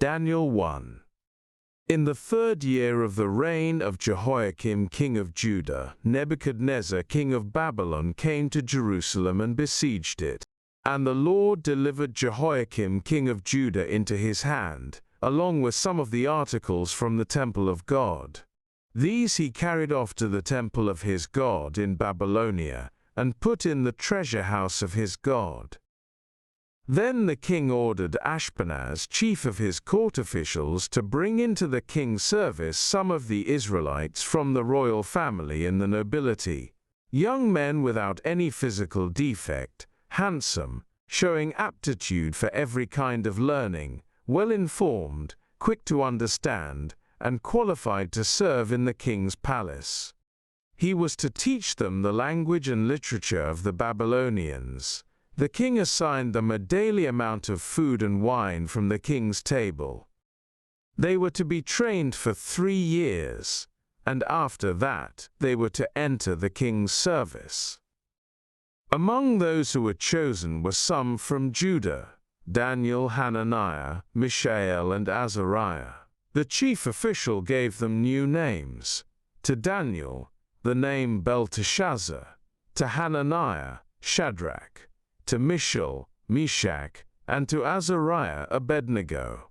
Daniel 1. In the 3rd year of the reign of Jehoiakim king of Judah, Nebuchadnezzar king of Babylon came to Jerusalem and besieged it. And the Lord delivered Jehoiakim king of Judah into his hand, along with some of the articles from the temple of God. These he carried off to the temple of his God in Babylonia, and put in the treasure house of his God. Then the king ordered Ashpenaz, chief of his court officials, to bring into the king's service some of the Israelites from the royal family and the nobility, young men without any physical defect, handsome, showing aptitude for every kind of learning, well-informed, quick to understand, and qualified to serve in the king's palace. He was to teach them the language and literature of the Babylonians. The king assigned them a daily amount of food and wine from the king's table. They were to be trained for 3 years, and after that they were to enter the king's service. Among those who were chosen were some from Judah: Daniel, Hananiah, Mishael, and Azariah. The chief official gave them new names. To Daniel, the name Belteshazzar; to Hananiah, Shadrach; to Mishael, Meshach; and to Azariah, Abednego.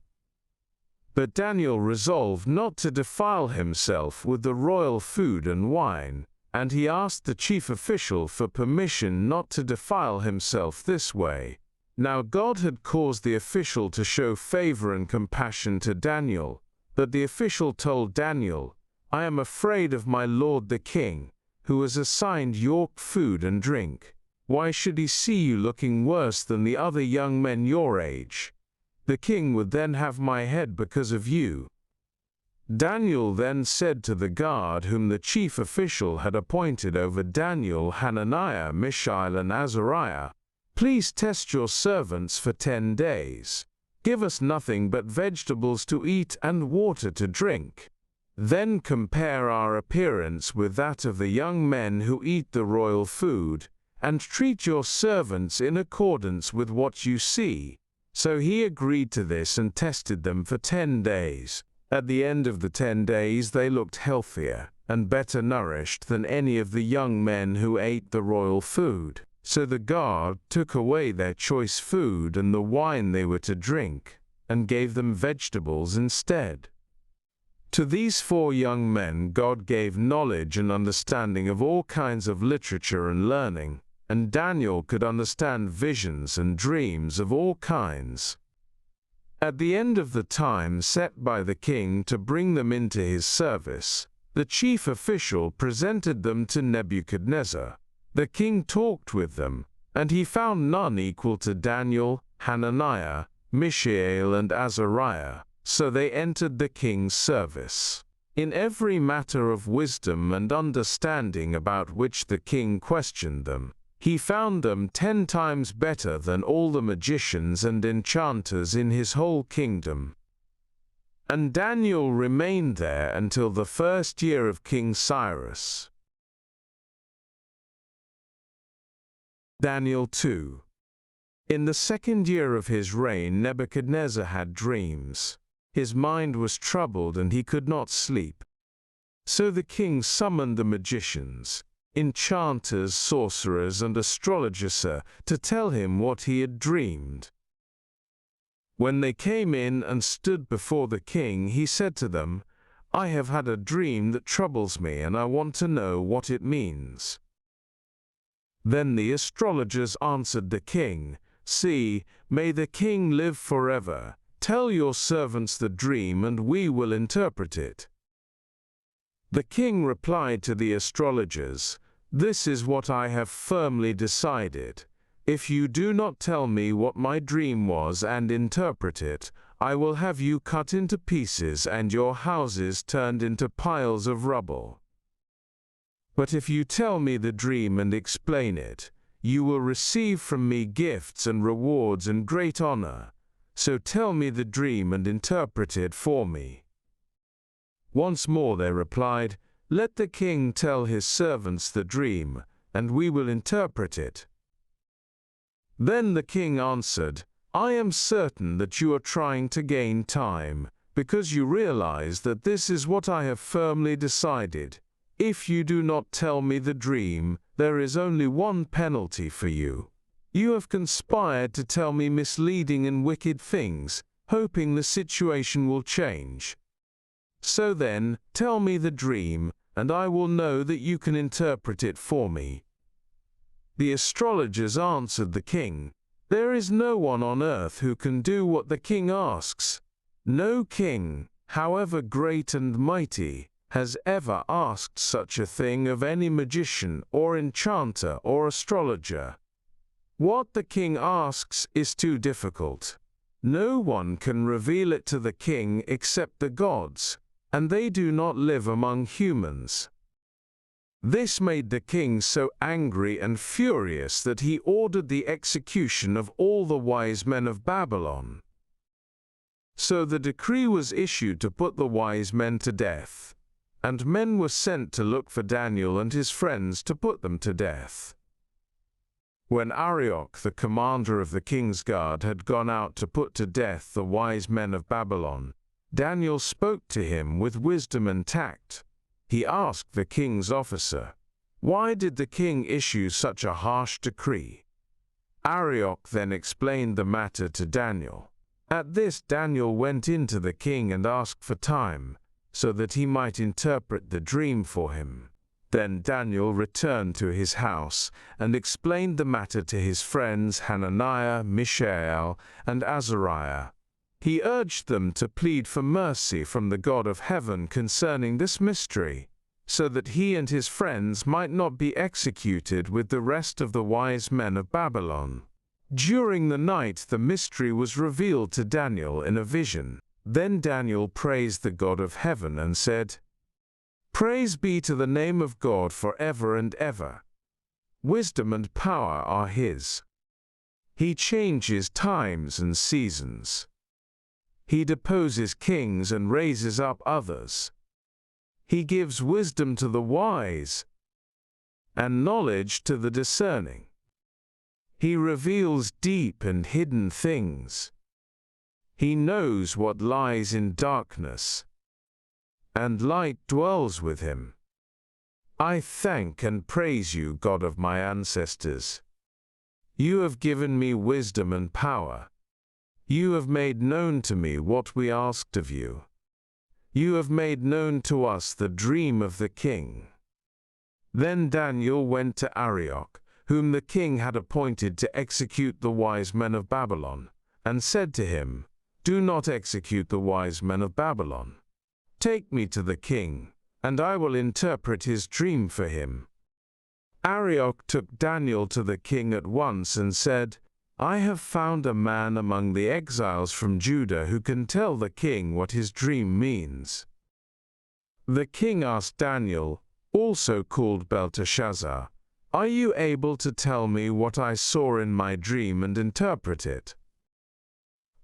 But Daniel resolved not to defile himself with the royal food and wine, and he asked the chief official for permission not to defile himself this way. Now God had caused the official to show favor and compassion to Daniel, but the official told Daniel, "I am afraid of my lord the king, who has assigned your food and drink. Why should he see you looking worse than the other young men your age? The king would then have my head because of you." Daniel then said to the guard whom the chief official had appointed over Daniel, Hananiah, Mishael, and Azariah, "Please test your servants for 10 days. Give us nothing but vegetables to eat and water to drink. Then compare our appearance with that of the young men who eat the royal food, and treat your servants in accordance with what you see." So he agreed to this and tested them for 10 days. At the end of the 10 days they looked healthier and better nourished than any of the young men who ate the royal food. So the guard took away their choice food and the wine they were to drink, and gave them vegetables instead. To these 4 young men God gave knowledge and understanding of all kinds of literature and learning, and Daniel could understand visions and dreams of all kinds. At the end of the time set by the king to bring them into his service, the chief official presented them to Nebuchadnezzar. The king talked with them, and he found none equal to Daniel, Hananiah, Mishael, and Azariah, so they entered the king's service. In every matter of wisdom and understanding about which the king questioned them, he found them 10 times better than all the magicians and enchanters in his whole kingdom. And Daniel remained there until the 1st year of King Cyrus. Daniel 2. In the 2nd year of his reign, Nebuchadnezzar had dreams. His mind was troubled and he could not sleep. So the king summoned the magicians, enchanters, sorcerers, and astrologers to tell him what he had dreamed. When they came in and stood before the king, he said to them, "I have had a dream that troubles me, and I want to know what it means." Then the astrologers answered the king, "See, may the king live forever. Tell your servants the dream, and we will interpret it." The king replied to the astrologers, "This is what I have firmly decided. If you do not tell me what my dream was and interpret it, I will have you cut into pieces and your houses turned into piles of rubble. But if you tell me the dream and explain it, you will receive from me gifts and rewards and great honor. So tell me the dream and interpret it for me." Once more they replied, "Let the king tell his servants the dream, and we will interpret it." Then the king answered, I am certain that you are trying to gain time, because you realize that this is what I have firmly decided. If you do not tell me the dream, there is only one penalty for you. You have conspired to tell me misleading and wicked things, hoping the situation will change. So then, tell me the dream, and I will know that you can interpret it for me." The astrologers answered the king, "There is no one on earth who can do what the king asks. No king, however great and mighty, has ever asked such a thing of any magician or enchanter or astrologer. What the king asks is too difficult. No one can reveal it to the king except the gods, and they do not live among humans." This made the king so angry and furious that he ordered the execution of all the wise men of Babylon. So the decree was issued to put the wise men to death, and men were sent to look for Daniel and his friends to put them to death. When Arioch, the commander of the king's guard, had gone out to put to death the wise men of Babylon, Daniel spoke to him with wisdom and tact. He asked the king's officer, "Why did the king issue such a harsh decree?" Arioch then explained the matter to Daniel. At this, Daniel went in to the king and asked for time, so that he might interpret the dream for him. Then Daniel returned to his house and explained the matter to his friends Hananiah, Mishael, and Azariah. He urged them to plead for mercy from the God of heaven concerning this mystery, so that he and his friends might not be executed with the rest of the wise men of Babylon. During the night the mystery was revealed to Daniel in a vision. Then Daniel praised the God of heaven and said, "Praise be to the name of God forever and ever. Wisdom and power are his. He changes times and seasons. He deposes kings and raises up others. He gives wisdom to the wise and knowledge to the discerning. He reveals deep and hidden things. He knows what lies in darkness, and light dwells with him. I thank and praise you, God of my ancestors. You have given me wisdom and power. You have made known to me what we asked of you. You have made known to us the dream of the king." Then Daniel went to Arioch, whom the king had appointed to execute the wise men of Babylon, and said to him, "Do not execute the wise men of Babylon. Take me to the king, and I will interpret his dream for him." Arioch took Daniel to the king at once and said, "I have found a man among the exiles from Judah who can tell the king what his dream means." The king asked Daniel, also called Belteshazzar, "Are you able to tell me what I saw in my dream and interpret it?"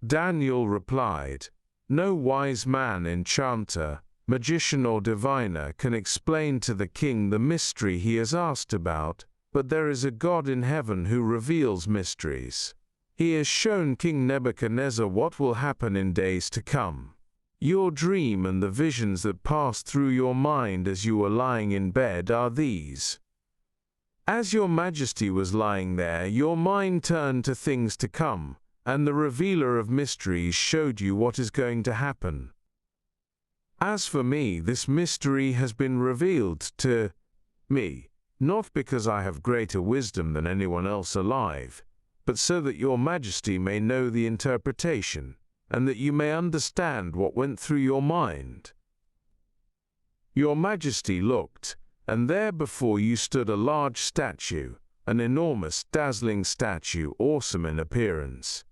Daniel replied, "No wise man, enchanter, magician or diviner can explain to the king the mystery he has asked about, but there is a God in heaven who reveals mysteries. He has shown King Nebuchadnezzar what will happen in days to come. Your dream and the visions that passed through your mind as you were lying in bed are these. As your majesty was lying there, your mind turned to things to come, and the revealer of mysteries showed you what is going to happen. As for me, this mystery has been revealed to me, not because I have greater wisdom than anyone else alive, but so that your majesty may know the interpretation, and that you may understand what went through your mind. Your majesty looked, and there before you stood a large statue, an enormous, dazzling statue, awesome in appearance.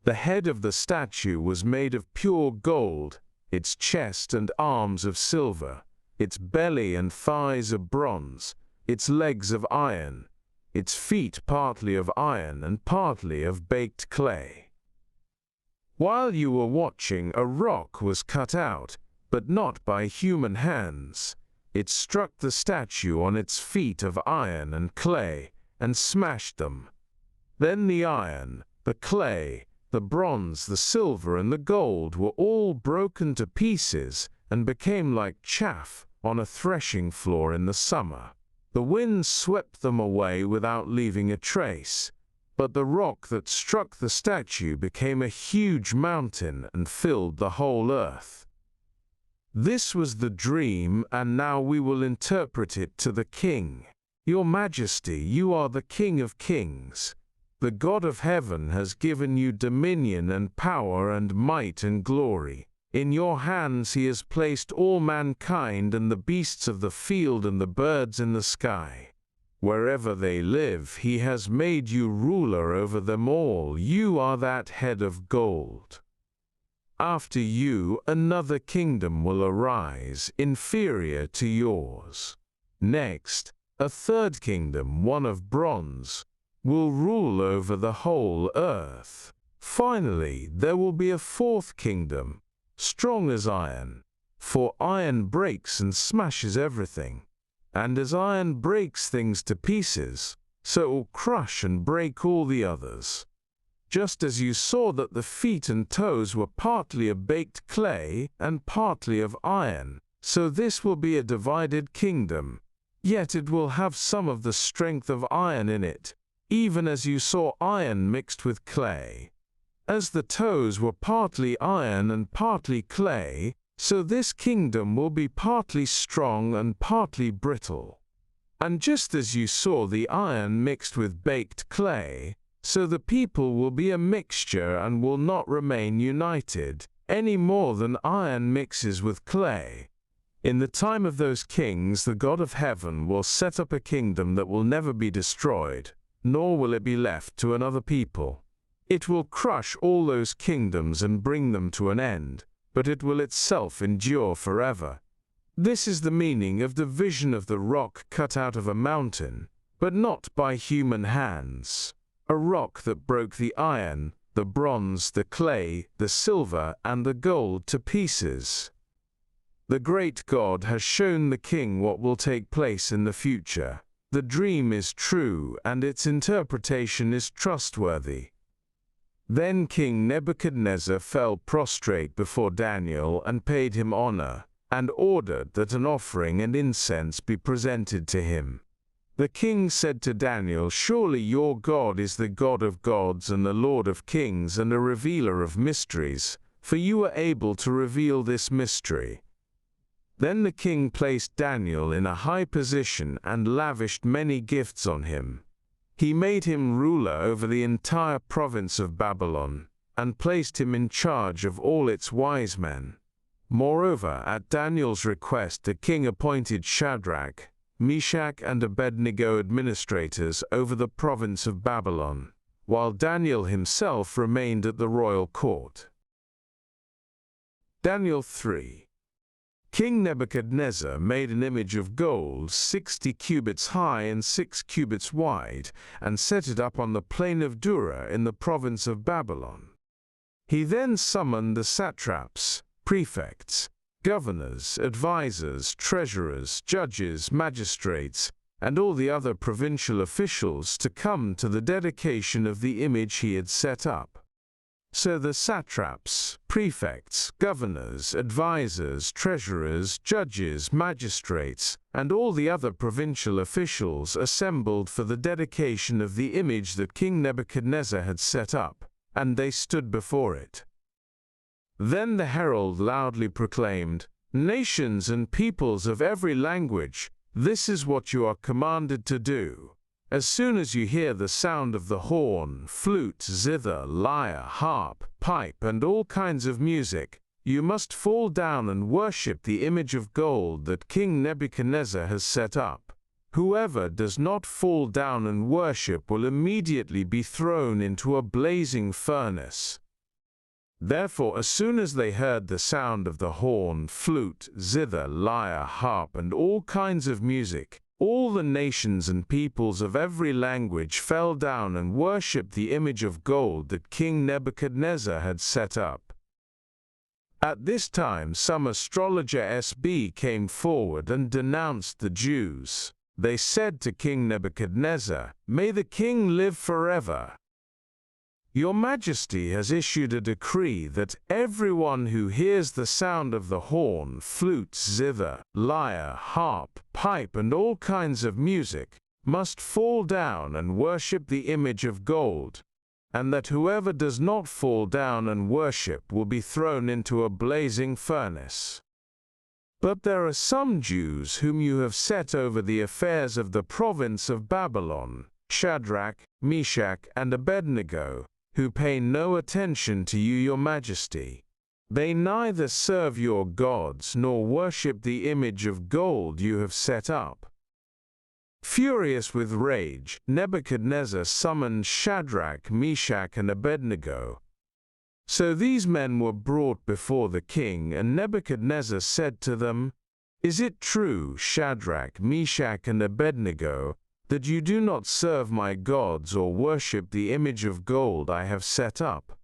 The head of the statue was made of pure gold, its chest and arms of silver, its belly and thighs of bronze, its legs of iron, its feet partly of iron and partly of baked clay. While you were watching, a rock was cut out, but not by human hands. It struck the statue on its feet of iron and clay, and smashed them. Then the iron, The clay, the bronze, the silver, and the gold were all broken to pieces and became like chaff on a threshing floor in the summer. The wind swept them away without leaving a trace, but the rock that struck the statue became a huge mountain and filled the whole earth. This was the dream, and now we will interpret it to the king. Your Majesty, you are the King of Kings. The God of heaven has given you dominion and power and might and glory. In your hands he has placed all mankind and the beasts of the field and the birds in the sky. Wherever they live, he has made you ruler over them all. You are that head of gold. After you, another kingdom will arise, inferior to yours. Next, a third kingdom, one of bronze, will rule over the whole earth. Finally, there will be a fourth kingdom, strong as iron, for iron breaks and smashes everything. And as iron breaks things to pieces, so it will crush and break all the others. Just as you saw that the feet and toes were partly of baked clay and partly of iron, so this will be a divided kingdom, yet it will have some of the strength of iron in it, even as you saw iron mixed with clay. As the toes were partly iron and partly clay, so this kingdom will be partly strong and partly brittle. And just as you saw the iron mixed with baked clay, so the people will be a mixture and will not remain united, any more than iron mixes with clay. In the time of those kings, the God of heaven will set up a kingdom that will never be destroyed, nor will it be left to another people. It will crush all those kingdoms and bring them to an end, but it will itself endure forever. This is the meaning of the vision of the rock cut out of a mountain, but not by human hands. A rock that broke the iron, the bronze, the clay, the silver, and the gold to pieces. The great God has shown the king what will take place in the future. The dream is true, and its interpretation is trustworthy. Then King Nebuchadnezzar fell prostrate before Daniel and paid him honor, and ordered that an offering and incense be presented to him. The king said to Daniel, "Surely your God is the God of gods and the Lord of kings and a revealer of mysteries, for you are able to reveal this mystery." Then the king placed Daniel in a high position and lavished many gifts on him. He made him ruler over the entire province of Babylon, and placed him in charge of all its wise men. Moreover, at Daniel's request, the king appointed Shadrach, Meshach, and Abednego administrators over the province of Babylon, while Daniel himself remained at the royal court. Daniel 3. King Nebuchadnezzar made an image of gold 60 cubits high and 6 cubits wide, and set it up on the plain of Dura in the province of Babylon. He then summoned the satraps, prefects, governors, advisors, treasurers, judges, magistrates, and all the other provincial officials to come to the dedication of the image he had set up. So the satraps, prefects, governors, advisors, treasurers, judges, magistrates, and all the other provincial officials assembled for the dedication of the image that King Nebuchadnezzar had set up, and they stood before it. Then the herald loudly proclaimed, "Nations and peoples of every language, this is what you are commanded to do. As soon as you hear the sound of the horn, flute, zither, lyre, harp, pipe, and all kinds of music, you must fall down and worship the image of gold that King Nebuchadnezzar has set up. Whoever does not fall down and worship will immediately be thrown into a blazing furnace." Therefore, as soon as they heard the sound of the horn, flute, zither, lyre, harp, and all kinds of music, all the nations and peoples of every language fell down and worshipped the image of gold that King Nebuchadnezzar had set up. At this time some astrologer SB came forward and denounced the Jews. They said to King Nebuchadnezzar, "May the king live forever." Your Majesty has issued a decree that everyone who hears the sound of the horn, flute, zither, lyre, harp, pipe, and all kinds of music must fall down and worship the image of gold, and that whoever does not fall down and worship will be thrown into a blazing furnace. But there are some Jews whom you have set over the affairs of the province of Babylon, Shadrach, Meshach, and Abednego, who pay no attention to you, your Majesty. They neither serve your gods nor worship the image of gold you have set up. Furious with rage, Nebuchadnezzar summoned Shadrach, Meshach, and Abednego. So these men were brought before the king, and Nebuchadnezzar said to them, "Is it true, Shadrach, Meshach, and Abednego, that you do not serve my gods or worship the image of gold I have set up?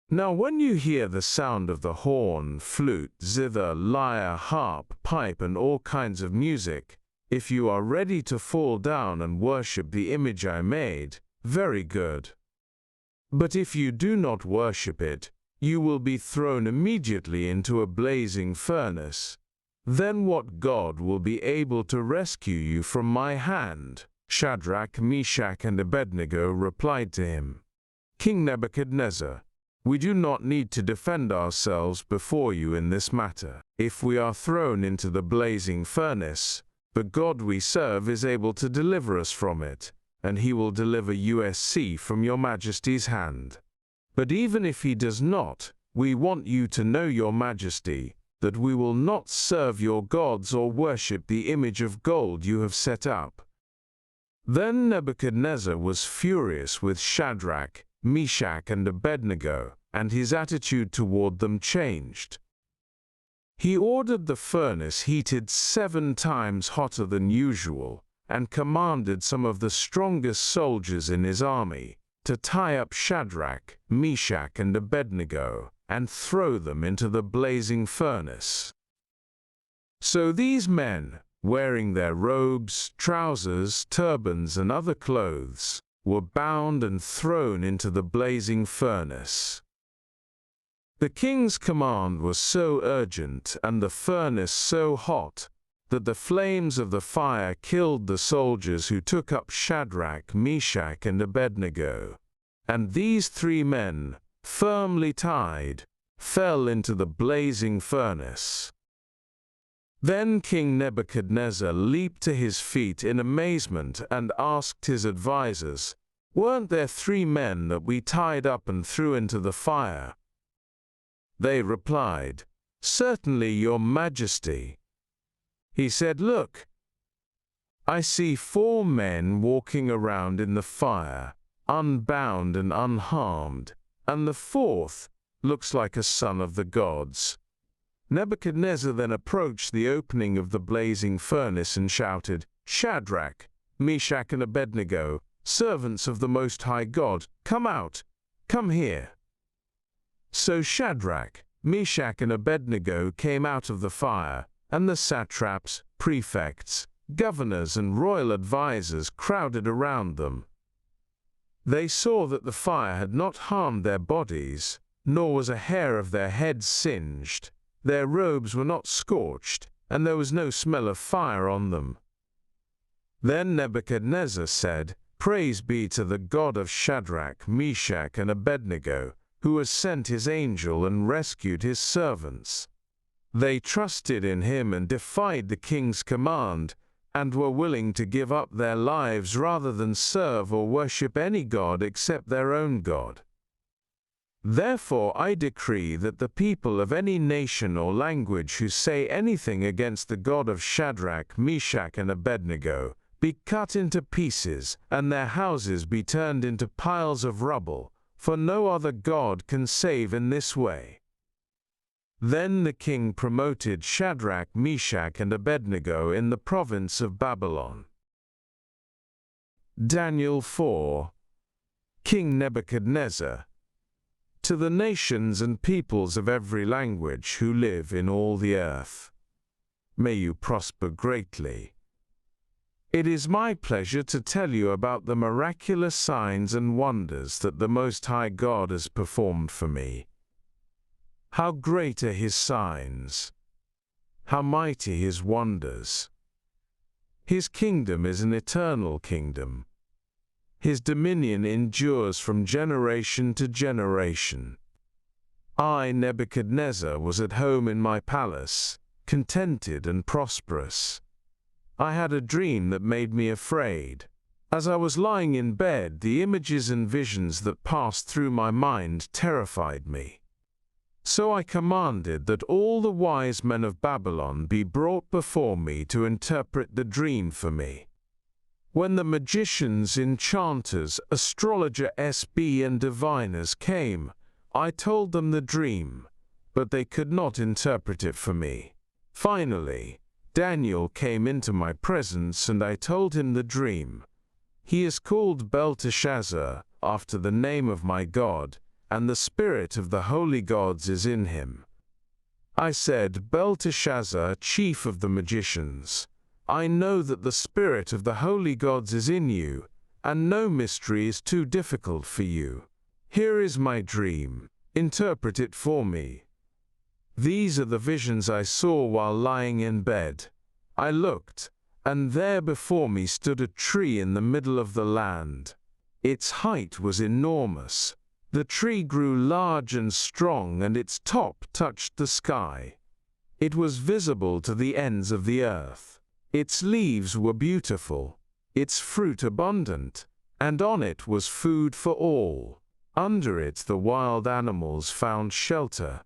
Now when you hear the sound of the horn, flute, zither, lyre, harp, pipe, and all kinds of music, if you are ready to fall down and worship the image I made, very good. But if you do not worship it, you will be thrown immediately into a blazing furnace. Then what God will be able to rescue you from my hand?" Shadrach, Meshach, and Abednego replied to him, "King Nebuchadnezzar, we do not need to defend ourselves before you in this matter. If we are thrown into the blazing furnace, the God we serve is able to deliver us from it, and he will deliver us from your Majesty's hand. But even if he does not, we want you to know, your Majesty, that we will not serve your gods or worship the image of gold you have set up." Then Nebuchadnezzar was furious with Shadrach, Meshach, and Abednego, and his attitude toward them changed. He ordered the furnace heated 7 times hotter than usual, and commanded some of the strongest soldiers in his army to tie up Shadrach, Meshach, and Abednego, and throw them into the blazing furnace. So these men, wearing their robes, trousers, turbans, and other clothes, were bound and thrown into the blazing furnace. The king's command was so urgent and the furnace so hot that the flames of the fire killed the soldiers who took up Shadrach, Meshach, and Abednego. And these 3 men, firmly tied, fell into the blazing furnace. Then King Nebuchadnezzar leaped to his feet in amazement and asked his advisers, "Weren't there 3 men that we tied up and threw into the fire?" They replied, "Certainly, your Majesty." He said, "Look, I see 4 men walking around in the fire, unbound and unharmed, and the 4th looks like a son of the gods." Nebuchadnezzar then approached the opening of the blazing furnace and shouted, "Shadrach, Meshach, and Abednego, servants of the Most High God, come out, come here." So Shadrach, Meshach, and Abednego came out of the fire, and the satraps, prefects, governors, and royal advisers crowded around them. They saw that the fire had not harmed their bodies, nor was a hair of their heads singed. Their robes were not scorched, and there was no smell of fire on them. Then Nebuchadnezzar said, "Praise be to the God of Shadrach, Meshach, and Abednego, who has sent his angel and rescued his servants." They trusted in him and defied the king's command, and were willing to give up their lives rather than serve or worship any god except their own God. Therefore I decree that the people of any nation or language who say anything against the God of Shadrach, Meshach, and Abednego be cut into pieces, and their houses be turned into piles of rubble, for no other God can save in this way. Then the king promoted Shadrach, Meshach, and Abednego in the province of Babylon. Daniel 4. King Nebuchadnezzar, to the nations and peoples of every language who live in all the earth, may you prosper greatly. It is my pleasure to tell you about the miraculous signs and wonders that the Most High God has performed for me. How great are His signs! How mighty His wonders! His kingdom is an eternal kingdom. His dominion endures from generation to generation. I, Nebuchadnezzar, was at home in my palace, contented and prosperous. I had a dream that made me afraid. As I was lying in bed, the images and visions that passed through my mind terrified me. So I commanded that all the wise men of Babylon be brought before me to interpret the dream for me. When the magicians, enchanters, astrologers, and diviners came, I told them the dream, but they could not interpret it for me. Finally, Daniel came into my presence, and I told him the dream. He is called Belteshazzar, after the name of my God, and the spirit of the holy gods is in him. I said, Belteshazzar, chief of the magicians, I know that the spirit of the holy gods is in you, and no mystery is too difficult for you. Here is my dream. Interpret it for me. These are the visions I saw while lying in bed. I looked, and there before me stood a tree in the middle of the land. Its height was enormous. The tree grew large and strong, and its top touched the sky. It was visible to the ends of the earth. Its leaves were beautiful, its fruit abundant, and on it was food for all. Under it the wild animals found shelter,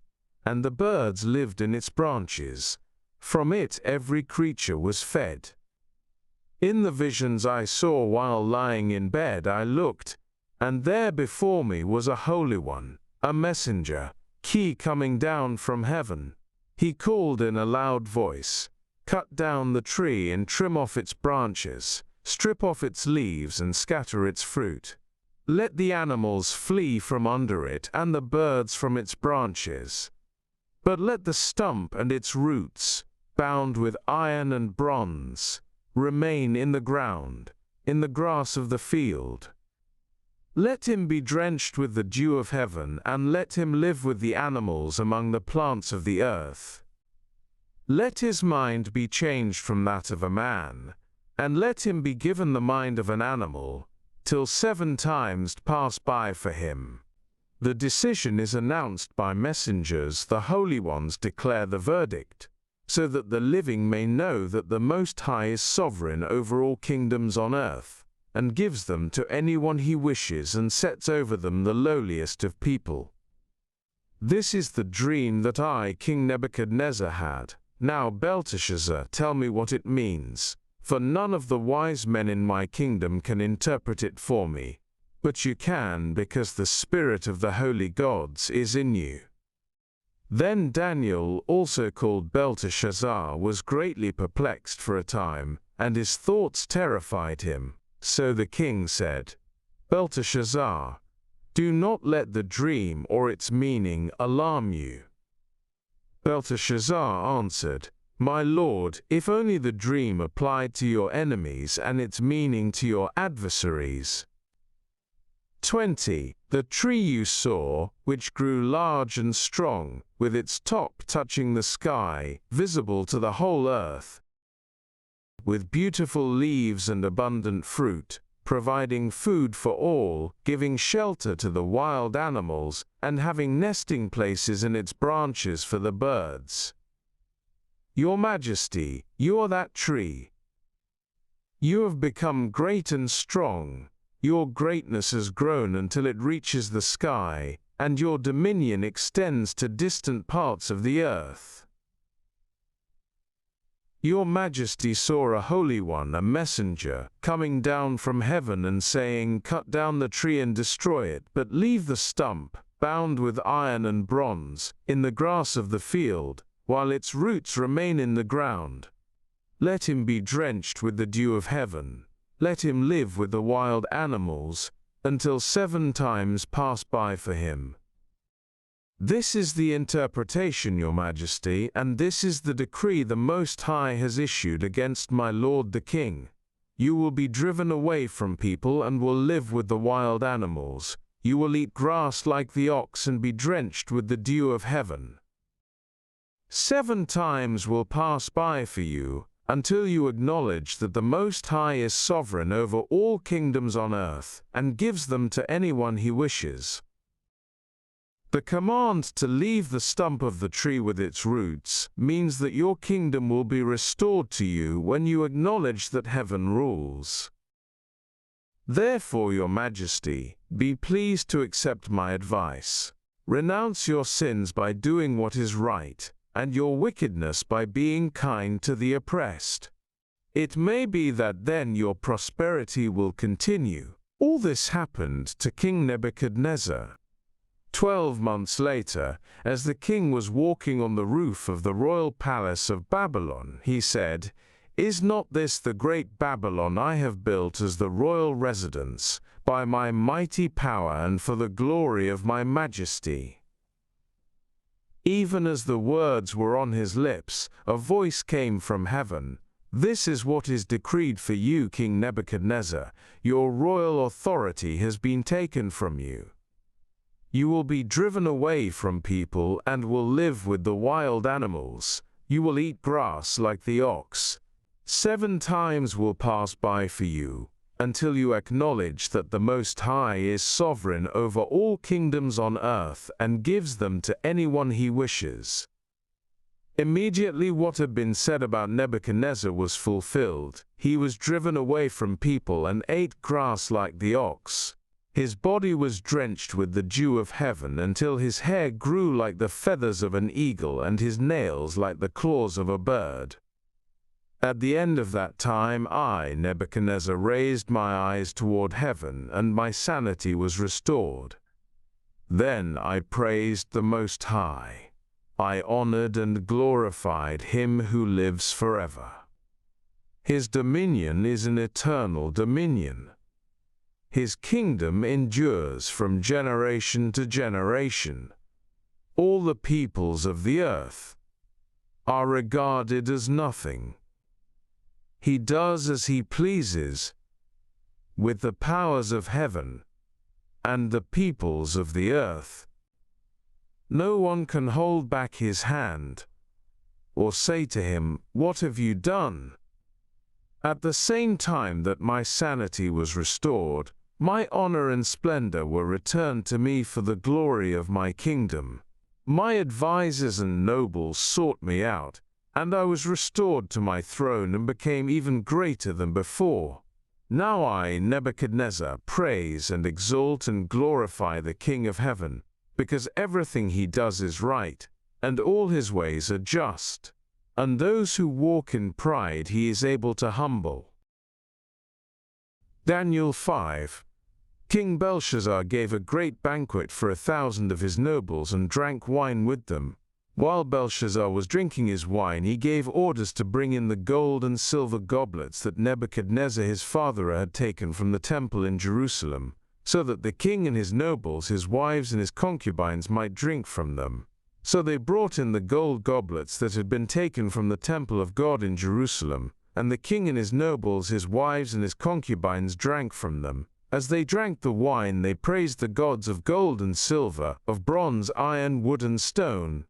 and the birds lived in its branches. From it every creature was fed. In the visions I saw while lying in bed I looked, and there before me was a Holy One, a messenger, he coming down from heaven. He called in a loud voice, "Cut down the tree and trim off its branches, strip off its leaves and scatter its fruit. Let the animals flee from under it and the birds from its branches. But let the stump and its roots, bound with iron and bronze, remain in the ground, in the grass of the field. Let him be drenched with the dew of heaven, and let him live with the animals among the plants of the earth. Let his mind be changed from that of a man, and let him be given the mind of an animal, till 7 times pass by for him. The decision is announced by messengers, the holy ones declare the verdict, so that the living may know that the Most High is sovereign over all kingdoms on earth, and gives them to anyone he wishes and sets over them the lowliest of people. This is the dream that I, King Nebuchadnezzar, had. Now, Belteshazzar, tell me what it means, for none of the wise men in my kingdom can interpret it for me, but you can because the spirit of the holy gods is in you." Then Daniel, also called Belteshazzar, was greatly perplexed for a time, and his thoughts terrified him. So the king said, "Belteshazzar, do not let the dream or its meaning alarm you." Belteshazzar answered, "My lord, if only the dream applied to your enemies and its meaning to your adversaries." 20. The tree you saw, which grew large and strong, with its top touching the sky, visible to the whole earth, with beautiful leaves and abundant fruit, providing food for all, giving shelter to the wild animals, and having nesting places in its branches for the birds. Your Majesty, you are that tree. You have become great and strong. Your greatness has grown until it reaches the sky, and your dominion extends to distant parts of the earth. Your Majesty saw a Holy One, a messenger, coming down from heaven and saying, "Cut down the tree and destroy it, but leave the stump, bound with iron and bronze, in the grass of the field, while its roots remain in the ground. Let him be drenched with the dew of heaven. Let him live with the wild animals, until 7 times pass by for him." This is the interpretation, Your Majesty, and this is the decree the Most High has issued against my lord the king. You will be driven away from people and will live with the wild animals. You will eat grass like the ox and be drenched with the dew of heaven. 7 times will pass by for you, until you acknowledge that the Most High is sovereign over all kingdoms on earth, and gives them to anyone he wishes. The command to leave the stump of the tree with its roots means that your kingdom will be restored to you when you acknowledge that heaven rules. Therefore, Your Majesty, be pleased to accept my advice. Renounce your sins by doing what is right, and your wickedness by being kind to the oppressed. It may be that then your prosperity will continue. All this happened to King Nebuchadnezzar. 12 months later, as the king was walking on the roof of the royal palace of Babylon, he said, "Is not this the great Babylon I have built as the royal residence, by my mighty power and for the glory of my majesty?" Even as the words were on his lips, a voice came from heaven. "This is what is decreed for you, King Nebuchadnezzar. Your royal authority has been taken from you. You will be driven away from people and will live with the wild animals. You will eat grass like the ox. 7 times will pass by for you, until you acknowledge that the Most High is sovereign over all kingdoms on earth and gives them to anyone he wishes." Immediately what had been said about Nebuchadnezzar was fulfilled. He was driven away from people and ate grass like the ox. His body was drenched with the dew of heaven until his hair grew like the feathers of an eagle and his nails like the claws of a bird. At the end of that time I, Nebuchadnezzar, raised my eyes toward heaven, and my sanity was restored. Then I praised the Most High. I honored and glorified him who lives forever. His dominion is an eternal dominion. His kingdom endures from generation to generation. All the peoples of the earth are regarded as nothing. He does as he pleases with the powers of heaven and the peoples of the earth. No one can hold back his hand or say to him, "What have you done?" At the same time that my sanity was restored, my honor and splendor were returned to me for the glory of my kingdom. My advisors and nobles sought me out, and I was restored to my throne and became even greater than before. Now I, Nebuchadnezzar, praise and exalt and glorify the King of heaven, because everything he does is right, and all his ways are just. And those who walk in pride he is able to humble. Daniel 5. King Belshazzar gave a great banquet for 1,000 of his nobles and drank wine with them. While Belshazzar was drinking his wine, he gave orders to bring in the gold and silver goblets that Nebuchadnezzar his father had taken from the temple in Jerusalem, so that the king and his nobles, his wives and his concubines might drink from them. So they brought in the gold goblets that had been taken from the temple of God in Jerusalem, and the king and his nobles, his wives and his concubines drank from them. As they drank the wine, they praised the gods of gold and silver, of bronze, iron, wood and stone.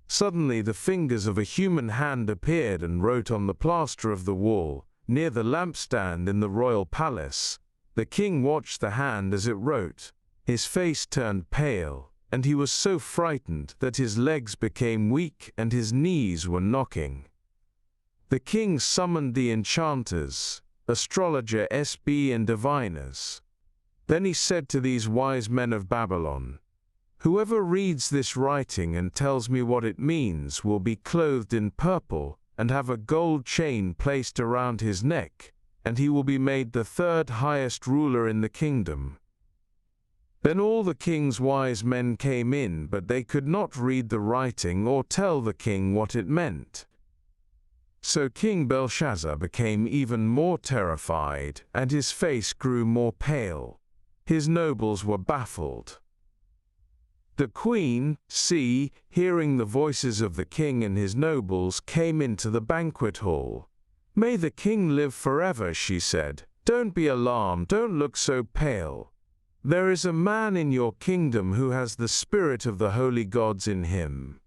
Suddenly the fingers of a human hand appeared and wrote on the plaster of the wall, near the lampstand in the royal palace. The king watched the hand as it wrote. His face turned pale, and he was so frightened that his legs became weak and his knees were knocking. The king summoned the enchanters, astrologers and diviners. Then he said to these wise men of Babylon, "Whoever reads this writing and tells me what it means will be clothed in purple and have a gold chain placed around his neck, and he will be made the 3rd highest ruler in the kingdom." Then all the king's wise men came in, but they could not read the writing or tell the king what it meant. So King Belshazzar became even more terrified, and his face grew more pale. His nobles were baffled. The queen, hearing the voices of the king and his nobles, came into the banquet hall. "May the king live forever," she said. "Don't be alarmed, don't look so pale. There is a man in your kingdom who has the spirit of the holy gods in him.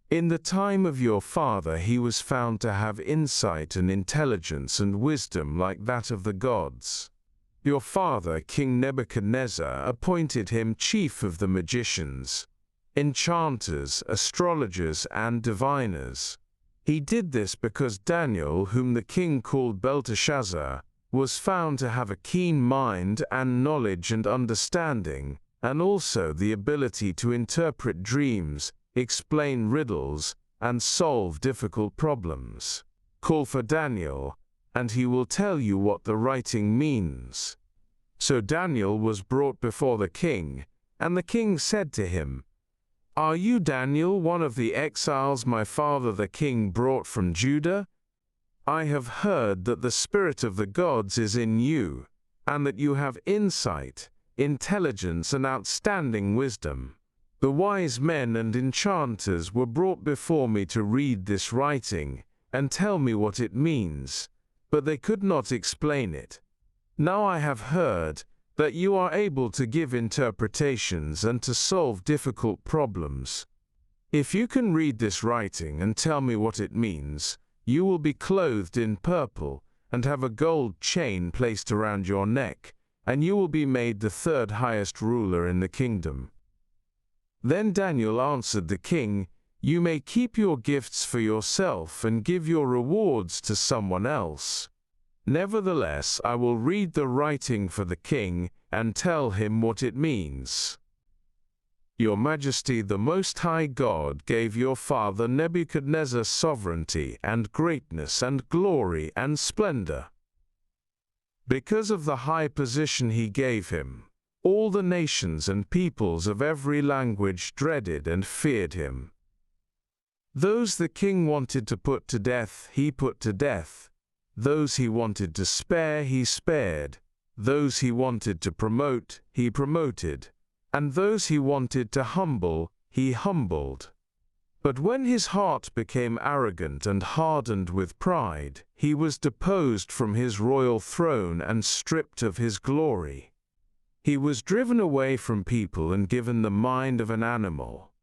In the time of your father he was found to have insight and intelligence and wisdom like that of the gods. Your father, King Nebuchadnezzar, appointed him chief of the magicians, enchanters, astrologers, and diviners. He did this because Daniel, whom the king called Belteshazzar, was found to have a keen mind and knowledge and understanding, and also the ability to interpret dreams, explain riddles, and solve difficult problems. Call for Daniel, and he will tell you what the writing means." So Daniel was brought before the king, and the king said to him, "Are you Daniel, one of the exiles my father the king brought from Judah? I have heard that the spirit of the gods is in you, and that you have insight, intelligence, and outstanding wisdom. The wise men and enchanters were brought before me to read this writing and tell me what it means, but they could not explain it. Now I have heard that you are able to give interpretations and to solve difficult problems. If you can read this writing and tell me what it means, you will be clothed in purple and have a gold chain placed around your neck, and you will be made the third highest ruler in the kingdom." Then Daniel answered the king, "You may keep your gifts for yourself and give your rewards to someone else. Nevertheless, I will read the writing for the king and tell him what it means. Your Majesty, the Most High God gave your father Nebuchadnezzar sovereignty and greatness and glory and splendor. Because of the high position he gave him, all the nations and peoples of every language dreaded and feared him. Those the king wanted to put to death, he put to death. Those he wanted to spare, he spared. Those he wanted to promote, he promoted. And those he wanted to humble, he humbled. But when his heart became arrogant and hardened with pride, he was deposed from his royal throne and stripped of his glory. He was driven away from people and given the mind of an animal.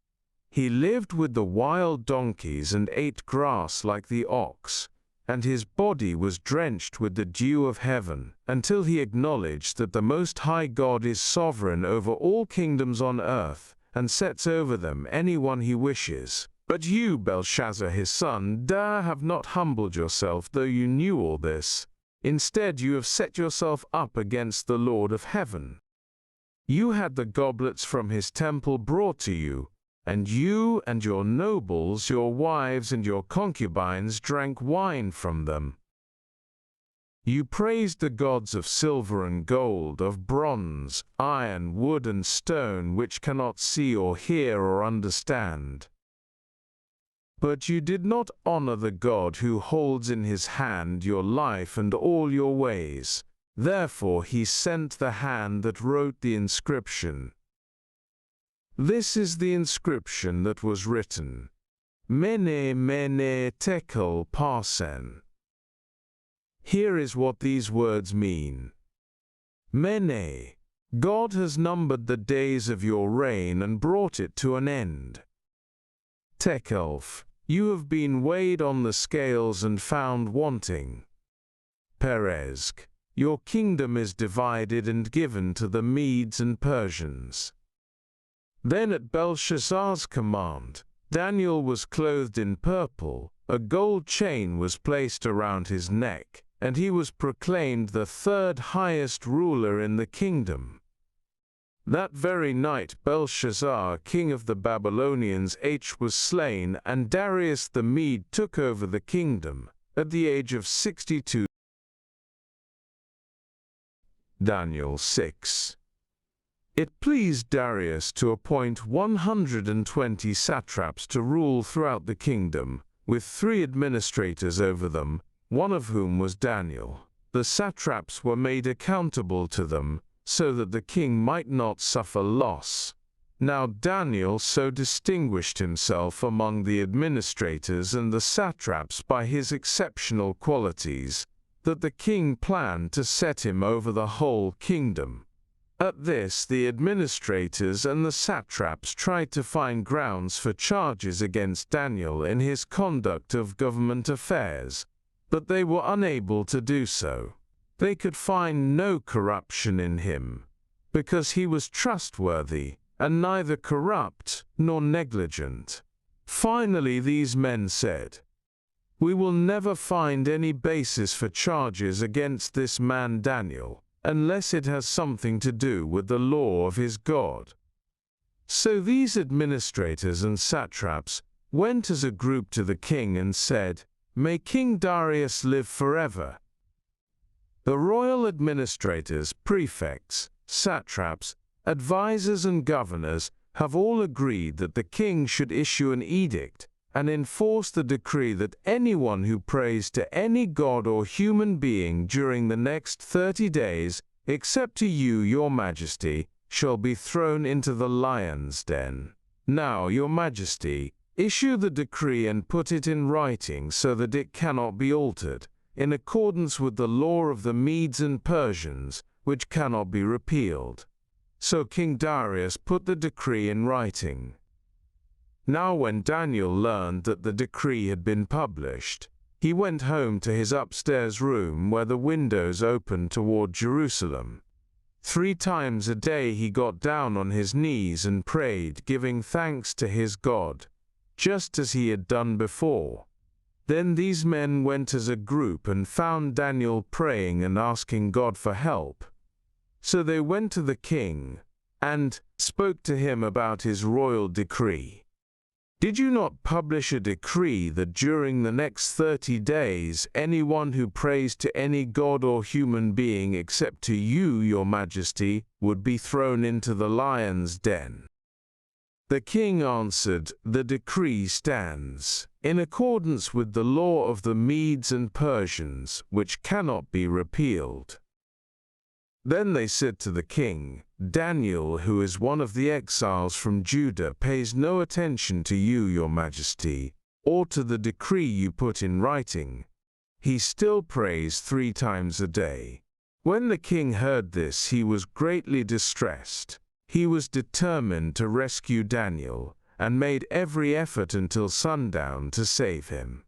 He lived with the wild donkeys and ate grass like the ox, and his body was drenched with the dew of heaven, until he acknowledged that the Most High God is sovereign over all kingdoms on earth, and sets over them anyone he wishes. But you, Belshazzar his son, have not humbled yourself, though you knew all this. Instead, you have set yourself up against the Lord of heaven. You had the goblets from his temple brought to you, and you and your nobles, your wives and your concubines drank wine from them. You praised the gods of silver and gold, of bronze, iron, wood and stone, which cannot see or hear or understand. But you did not honor the God who holds in his hand your life and all your ways. Therefore he sent the hand that wrote the inscription. This is the inscription that was written: Mene, mene, tekel, parsen. Here is what these words mean. Mene, God has numbered the days of your reign and brought it to an end. Tekelf, you have been weighed on the scales and found wanting. Perezk, your kingdom is divided and given to the Medes and Persians. Then at Belshazzar's command, Daniel was clothed in purple, a gold chain was placed around his neck, and he was proclaimed the third highest ruler in the kingdom. That very night Belshazzar, king of the Babylonians, was slain, and Darius the Mede took over the kingdom, at the age of 62. Daniel 6. It pleased Darius to appoint 120 satraps to rule throughout the kingdom, with 3 administrators over them, one of whom was Daniel. The satraps were made accountable to them, so that the king might not suffer loss. Now Daniel so distinguished himself among the administrators and the satraps by his exceptional qualities, that the king planned to set him over the whole kingdom. At this, the administrators and the satraps tried to find grounds for charges against Daniel in his conduct of government affairs, but they were unable to do so. They could find no corruption in him, because he was trustworthy, and neither corrupt nor negligent. Finally, these men said, "We will never find any basis for charges against this man Daniel, unless it has something to do with the law of his God." So these administrators and satraps went as a group to the king and said, "May King Darius live forever." The royal administrators, prefects, satraps, advisors and governors have all agreed that the king should issue an edict and enforce the decree that anyone who prays to any god or human being during the next 30 days, except to you, your majesty, shall be thrown into the lion's den. Now, your majesty, issue the decree and put it in writing so that it cannot be altered, in accordance with the law of the Medes and Persians, which cannot be repealed. So King Darius put the decree in writing. Now when Daniel learned that the decree had been published, he went home to his upstairs room where the windows opened toward Jerusalem. 3 times a day he got down on his knees and prayed, giving thanks to his God, just as he had done before. Then these men went as a group and found Daniel praying and asking God for help. So they went to the king and spoke to him about his royal decree. "Did you not publish a decree that during the next 30 days anyone who prays to any god or human being except to you, your majesty, would be thrown into the lion's den?" The king answered, "The decree stands, in accordance with the law of the Medes and Persians, which cannot be repealed." Then they said to the king, "Daniel, who is one of the exiles from Judah, pays no attention to you, your majesty, or to the decree you put in writing. He still prays 3 times a day." When the king heard this, he was greatly distressed. He was determined to rescue Daniel, and made every effort until sundown to save him.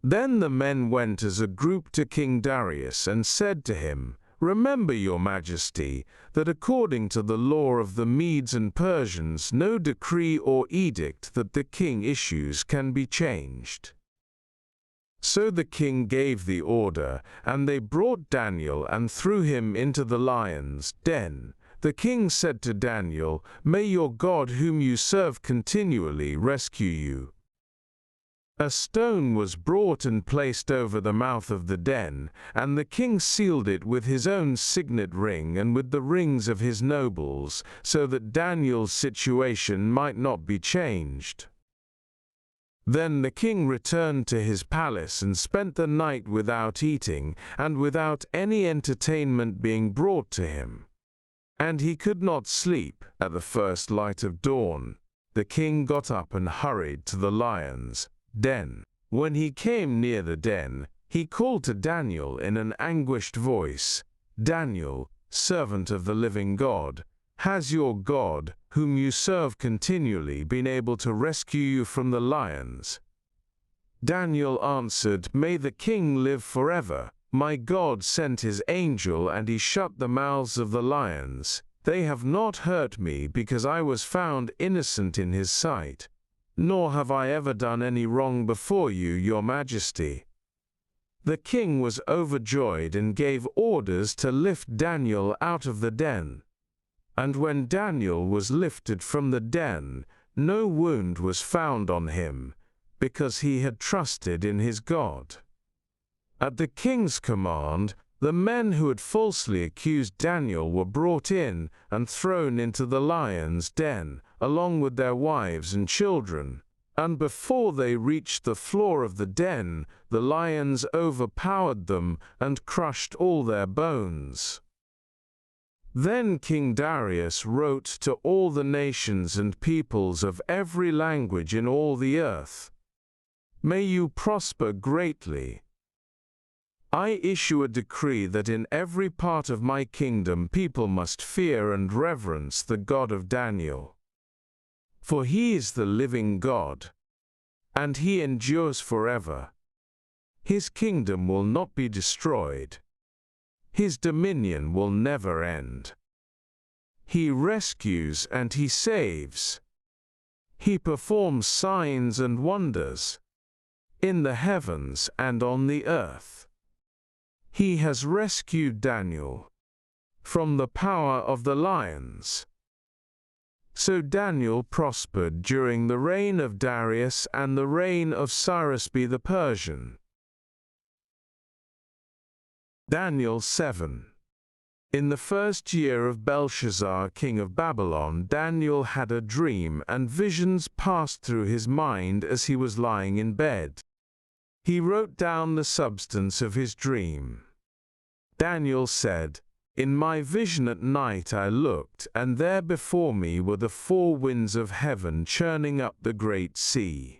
Then the men went as a group to King Darius and said to him, "Remember, your majesty, that according to the law of the Medes and Persians, no decree or edict that the king issues can be changed." So the king gave the order, and they brought Daniel and threw him into the lion's den. The king said to Daniel, "May your God whom you serve continually rescue you." A stone was brought and placed over the mouth of the den, and the king sealed it with his own signet ring and with the rings of his nobles, so that Daniel's situation might not be changed. Then the king returned to his palace and spent the night without eating, and without any entertainment being brought to him. And he could not sleep. At the first light of dawn, the king got up and hurried to the lion's den. When he came near the den, he called to Daniel in an anguished voice, "Daniel, servant of the living God, has your God, whom you serve continually, been able to rescue you from the lions?" Daniel answered, "May the king live forever. My God sent his angel and he shut the mouths of the lions. They have not hurt me because I was found innocent in his sight. Nor have I ever done any wrong before you, your majesty." The king was overjoyed and gave orders to lift Daniel out of the den. And when Daniel was lifted from the den, no wound was found on him, because he had trusted in his God. At the king's command, the men who had falsely accused Daniel were brought in and thrown into the lion's den, along with their wives and children. And before they reached the floor of the den, the lions overpowered them and crushed all their bones. Then King Darius wrote to all the nations and peoples of every language in all the earth, "May you prosper greatly. I issue a decree that in every part of my kingdom people must fear and reverence the God of Daniel. For he is the living God, and he endures forever. His kingdom will not be destroyed. His dominion will never end. He rescues and he saves. He performs signs and wonders in the heavens and on the earth. He has rescued Daniel from the power of the lions." So Daniel prospered during the reign of Darius and the reign of Cyrus the Persian. Daniel 7. In the first year of Belshazzar, king of Babylon, Daniel had a dream, and visions passed through his mind as he was lying in bed. He wrote down the substance of his dream. Daniel said, "In my vision at night I looked, and there before me were the four winds of heaven churning up the great sea.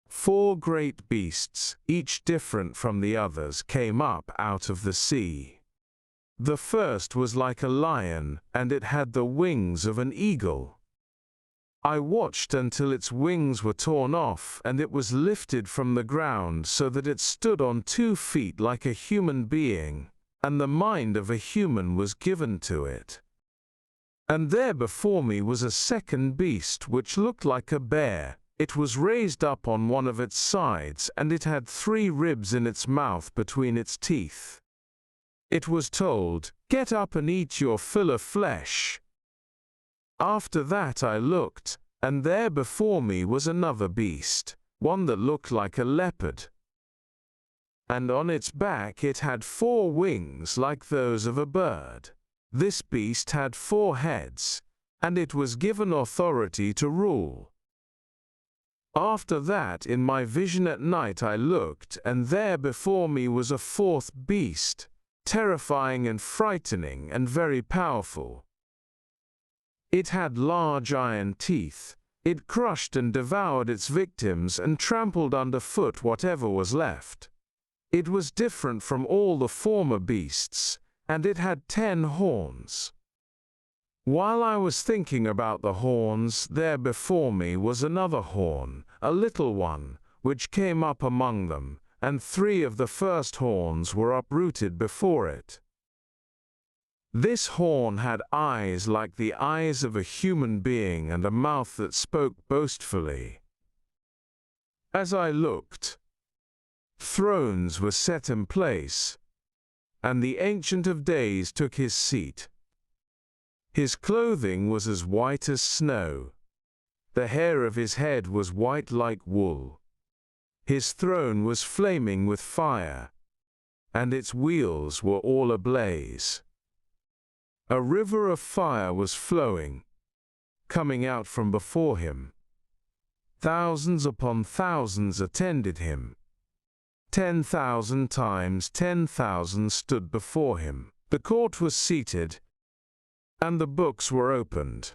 4 great beasts, each different from the others, came up out of the sea. The first was like a lion, and it had the wings of an eagle. I watched until its wings were torn off, and it was lifted from the ground so that it stood on 2 feet like a human being, and the mind of a human was given to it. And there before me was a second beast which looked like a bear. It was raised up on one of its sides, and it had 3 ribs in its mouth between its teeth. It was told, 'Get up and eat your fill of flesh.' After that I looked, and there before me was another beast, one that looked like a leopard. And on its back it had 4 wings like those of a bird. This beast had 4 heads, and it was given authority to rule. After that in my vision at night I looked, and there before me was a 4th beast, terrifying and frightening and very powerful. It had large iron teeth. It crushed and devoured its victims and trampled underfoot whatever was left. It was different from all the former beasts, and it had 10 horns. While I was thinking about the horns, there before me was another horn, a little one, which came up among them, and 3 of the first horns were uprooted before it. This horn had eyes like the eyes of a human being and a mouth that spoke boastfully. As I looked, thrones were set in place, and the Ancient of Days took his seat. His clothing was as white as snow. The hair of his head was white like wool. His throne was flaming with fire, and its wheels were all ablaze. A river of fire was flowing, coming out from before him. Thousands upon thousands attended him. 10,000 times 10,000 stood before him. The court was seated, and the books were opened.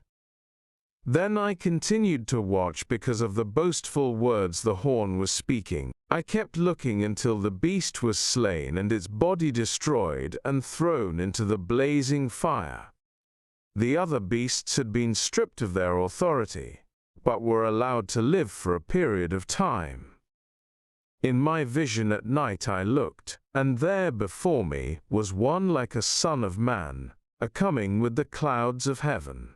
Then I continued to watch because of the boastful words the horn was speaking. I kept looking until the beast was slain and its body destroyed and thrown into the blazing fire. The other beasts had been stripped of their authority, but were allowed to live for a period of time. In my vision at night I looked, and there before me was one like a son of man, a-coming with the clouds of heaven.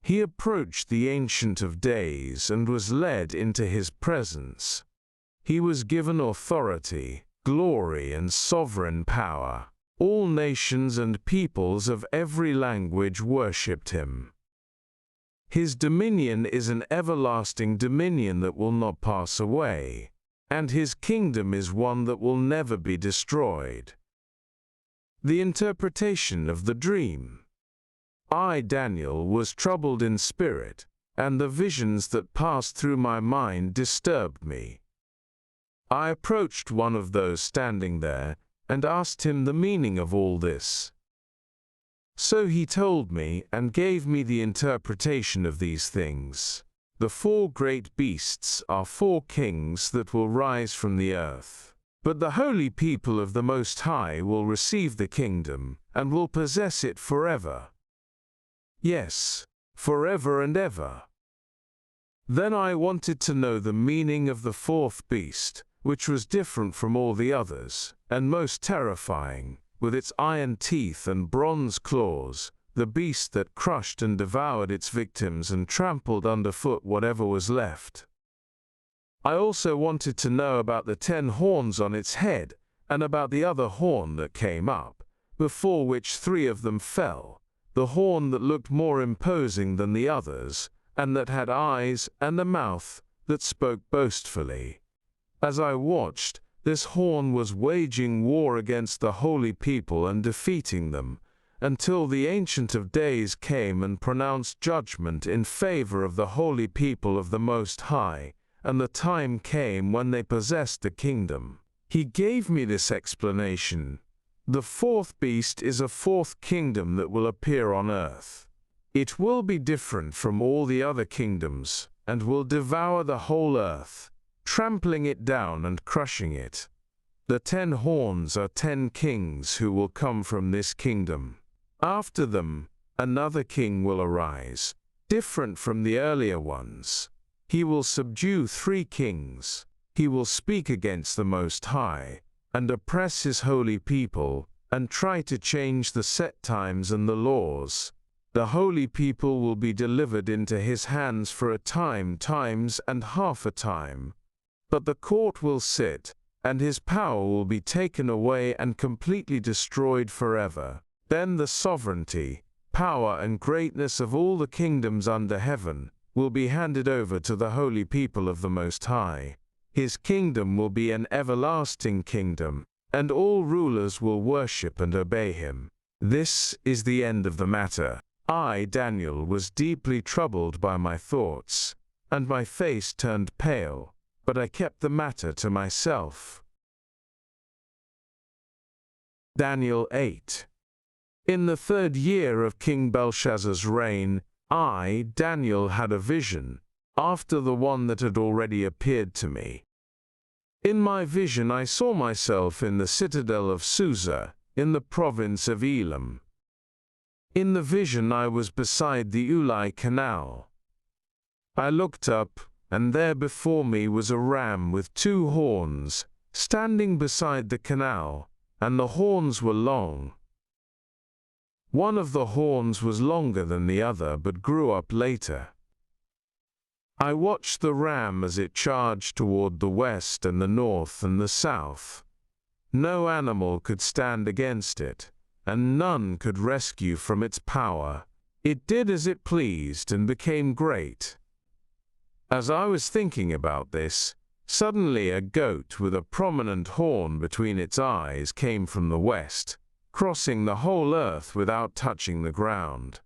He approached the Ancient of Days and was led into his presence. He was given authority, glory, and sovereign power. All nations and peoples of every language worshipped him. His dominion is an everlasting dominion that will not pass away, and his kingdom is one that will never be destroyed. The interpretation of the dream. I, Daniel, was troubled in spirit, and the visions that passed through my mind disturbed me. I approached one of those standing there, and asked him the meaning of all this. So he told me and gave me the interpretation of these things. The 4 great beasts are 4 kings that will rise from the earth. But the holy people of the Most High will receive the kingdom and will possess it forever. Yes, forever and ever. Then I wanted to know the meaning of the 4th beast, which was different from all the others, and most terrifying, with its iron teeth and bronze claws, the beast that crushed and devoured its victims and trampled underfoot whatever was left. I also wanted to know about the 10 horns on its head, and about the other horn that came up, before which 3 of them fell, the horn that looked more imposing than the others, and that had eyes and a mouth that spoke boastfully. As I watched, this horn was waging war against the holy people and defeating them, until the Ancient of Days came and pronounced judgment in favor of the holy people of the Most High, and the time came when they possessed the kingdom. He gave me this explanation. The 4th beast is a 4th kingdom that will appear on earth. It will be different from all the other kingdoms, and will devour the whole earth, trampling it down and crushing it. The 10 horns are 10 kings who will come from this kingdom. After them, another king will arise, different from the earlier ones. He will subdue 3 kings. He will speak against the Most High, and oppress his holy people, and try to change the set times and the laws. The holy people will be delivered into his hands for a time, times, and half a time. But the court will sit, and his power will be taken away and completely destroyed forever. Then the sovereignty, power, and greatness of all the kingdoms under heaven will be handed over to the holy people of the Most High. His kingdom will be an everlasting kingdom, and all rulers will worship and obey him. This is the end of the matter. I, Daniel, was deeply troubled by my thoughts, and my face turned pale, but I kept the matter to myself. Daniel 8. In the 3rd year of King Belshazzar's reign, I, Daniel, had a vision, after the one that had already appeared to me. In my vision I saw myself in the citadel of Susa, in the province of Elam. In the vision I was beside the Ulai Canal. I looked up, and there before me was a ram with 2 horns, standing beside the canal, and the horns were long. One of the horns was longer than the other but grew up later. I watched the ram as it charged toward the west and the north and the south. No animal could stand against it, and none could rescue from its power. It did as it pleased and became great. As I was thinking about this, suddenly a goat with a prominent horn between its eyes came from the west, crossing the whole earth without touching the ground.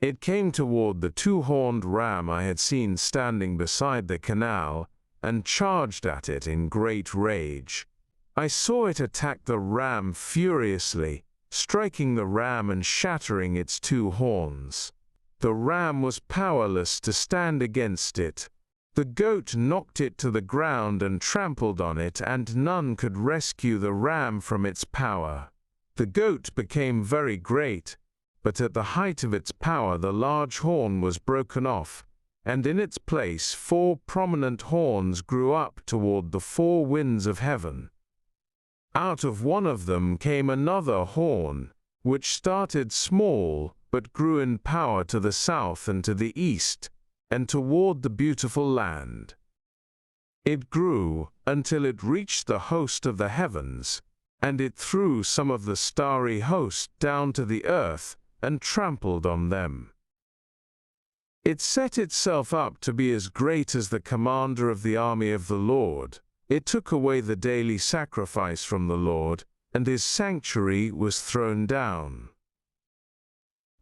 It came toward the 2-horned ram I had seen standing beside the canal, and charged at it in great rage. I saw it attack the ram furiously, striking the ram and shattering its 2 horns. The ram was powerless to stand against it. The goat knocked it to the ground and trampled on it, and none could rescue the ram from its power. The goat became very great, but at the height of its power the large horn was broken off, and in its place 4 prominent horns grew up toward the 4 winds of heaven. Out of one of them came another horn, which started small but grew in power to the south and to the east, and toward the beautiful land. It grew until it reached the host of the heavens, and it threw some of the starry host down to the earth and trampled on them. It set itself up to be as great as the commander of the army of the Lord. It took away the daily sacrifice from the Lord, and his sanctuary was thrown down.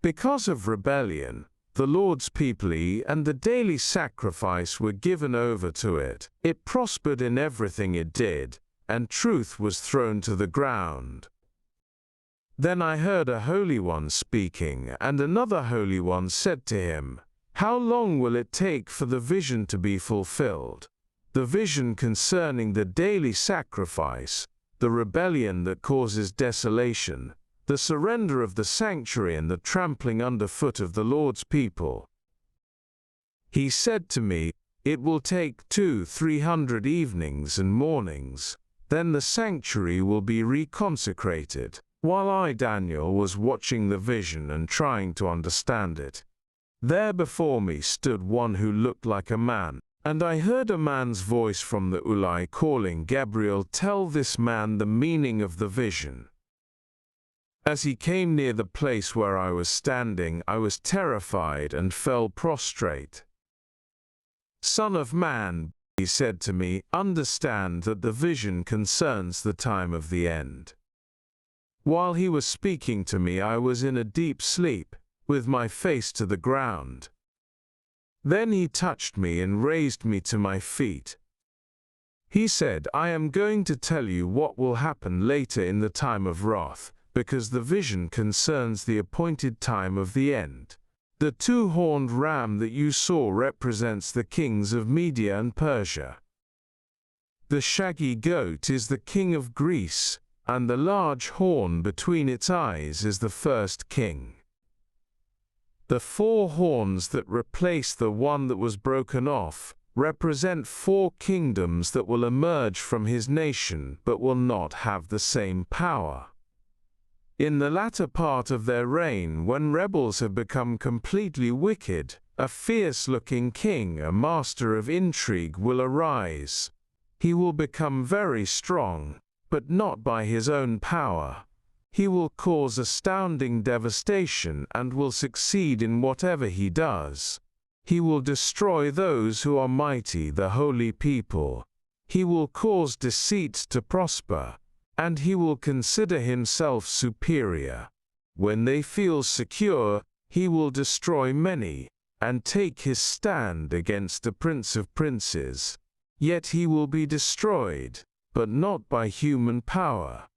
Because of rebellion, the Lord's people and the daily sacrifice were given over to it. It prospered in everything it did, and truth was thrown to the ground. Then I heard a holy one speaking, and another holy one said to him, "How long will it take for the vision to be fulfilled? The vision concerning the daily sacrifice, the rebellion that causes desolation, the surrender of the sanctuary and the trampling underfoot of the Lord's people." He said to me, "It will take 200-300 evenings and mornings, then the sanctuary will be reconsecrated." While I, Daniel, was watching the vision and trying to understand it, there before me stood one who looked like a man, and I heard a man's voice from the Ulai calling, "Gabriel, tell this man the meaning of the vision." As he came near the place where I was standing, I was terrified and fell prostrate. "Son of man," he said to me, "understand that the vision concerns the time of the end." While he was speaking to me, I was in a deep sleep, with my face to the ground. Then he touched me and raised me to my feet. He said, "I am going to tell you what will happen later in the time of wrath, because the vision concerns the appointed time of the end. The two-horned ram that you saw represents the kings of Media and Persia. The shaggy goat is the king of Greece, and the large horn between its eyes is the first king. The 4 horns that replace the one that was broken off represent 4 kingdoms that will emerge from his nation but will not have the same power. In the latter part of their reign, when rebels have become completely wicked, a fierce-looking king, a master of intrigue, will arise. He will become very strong, but not by his own power. He will cause astounding devastation and will succeed in whatever he does. He will destroy those who are mighty, the holy people. He will cause deceit to prosper, and he will consider himself superior. When they feel secure, he will destroy many, and take his stand against the Prince of Princes. Yet he will be destroyed, but not by human power.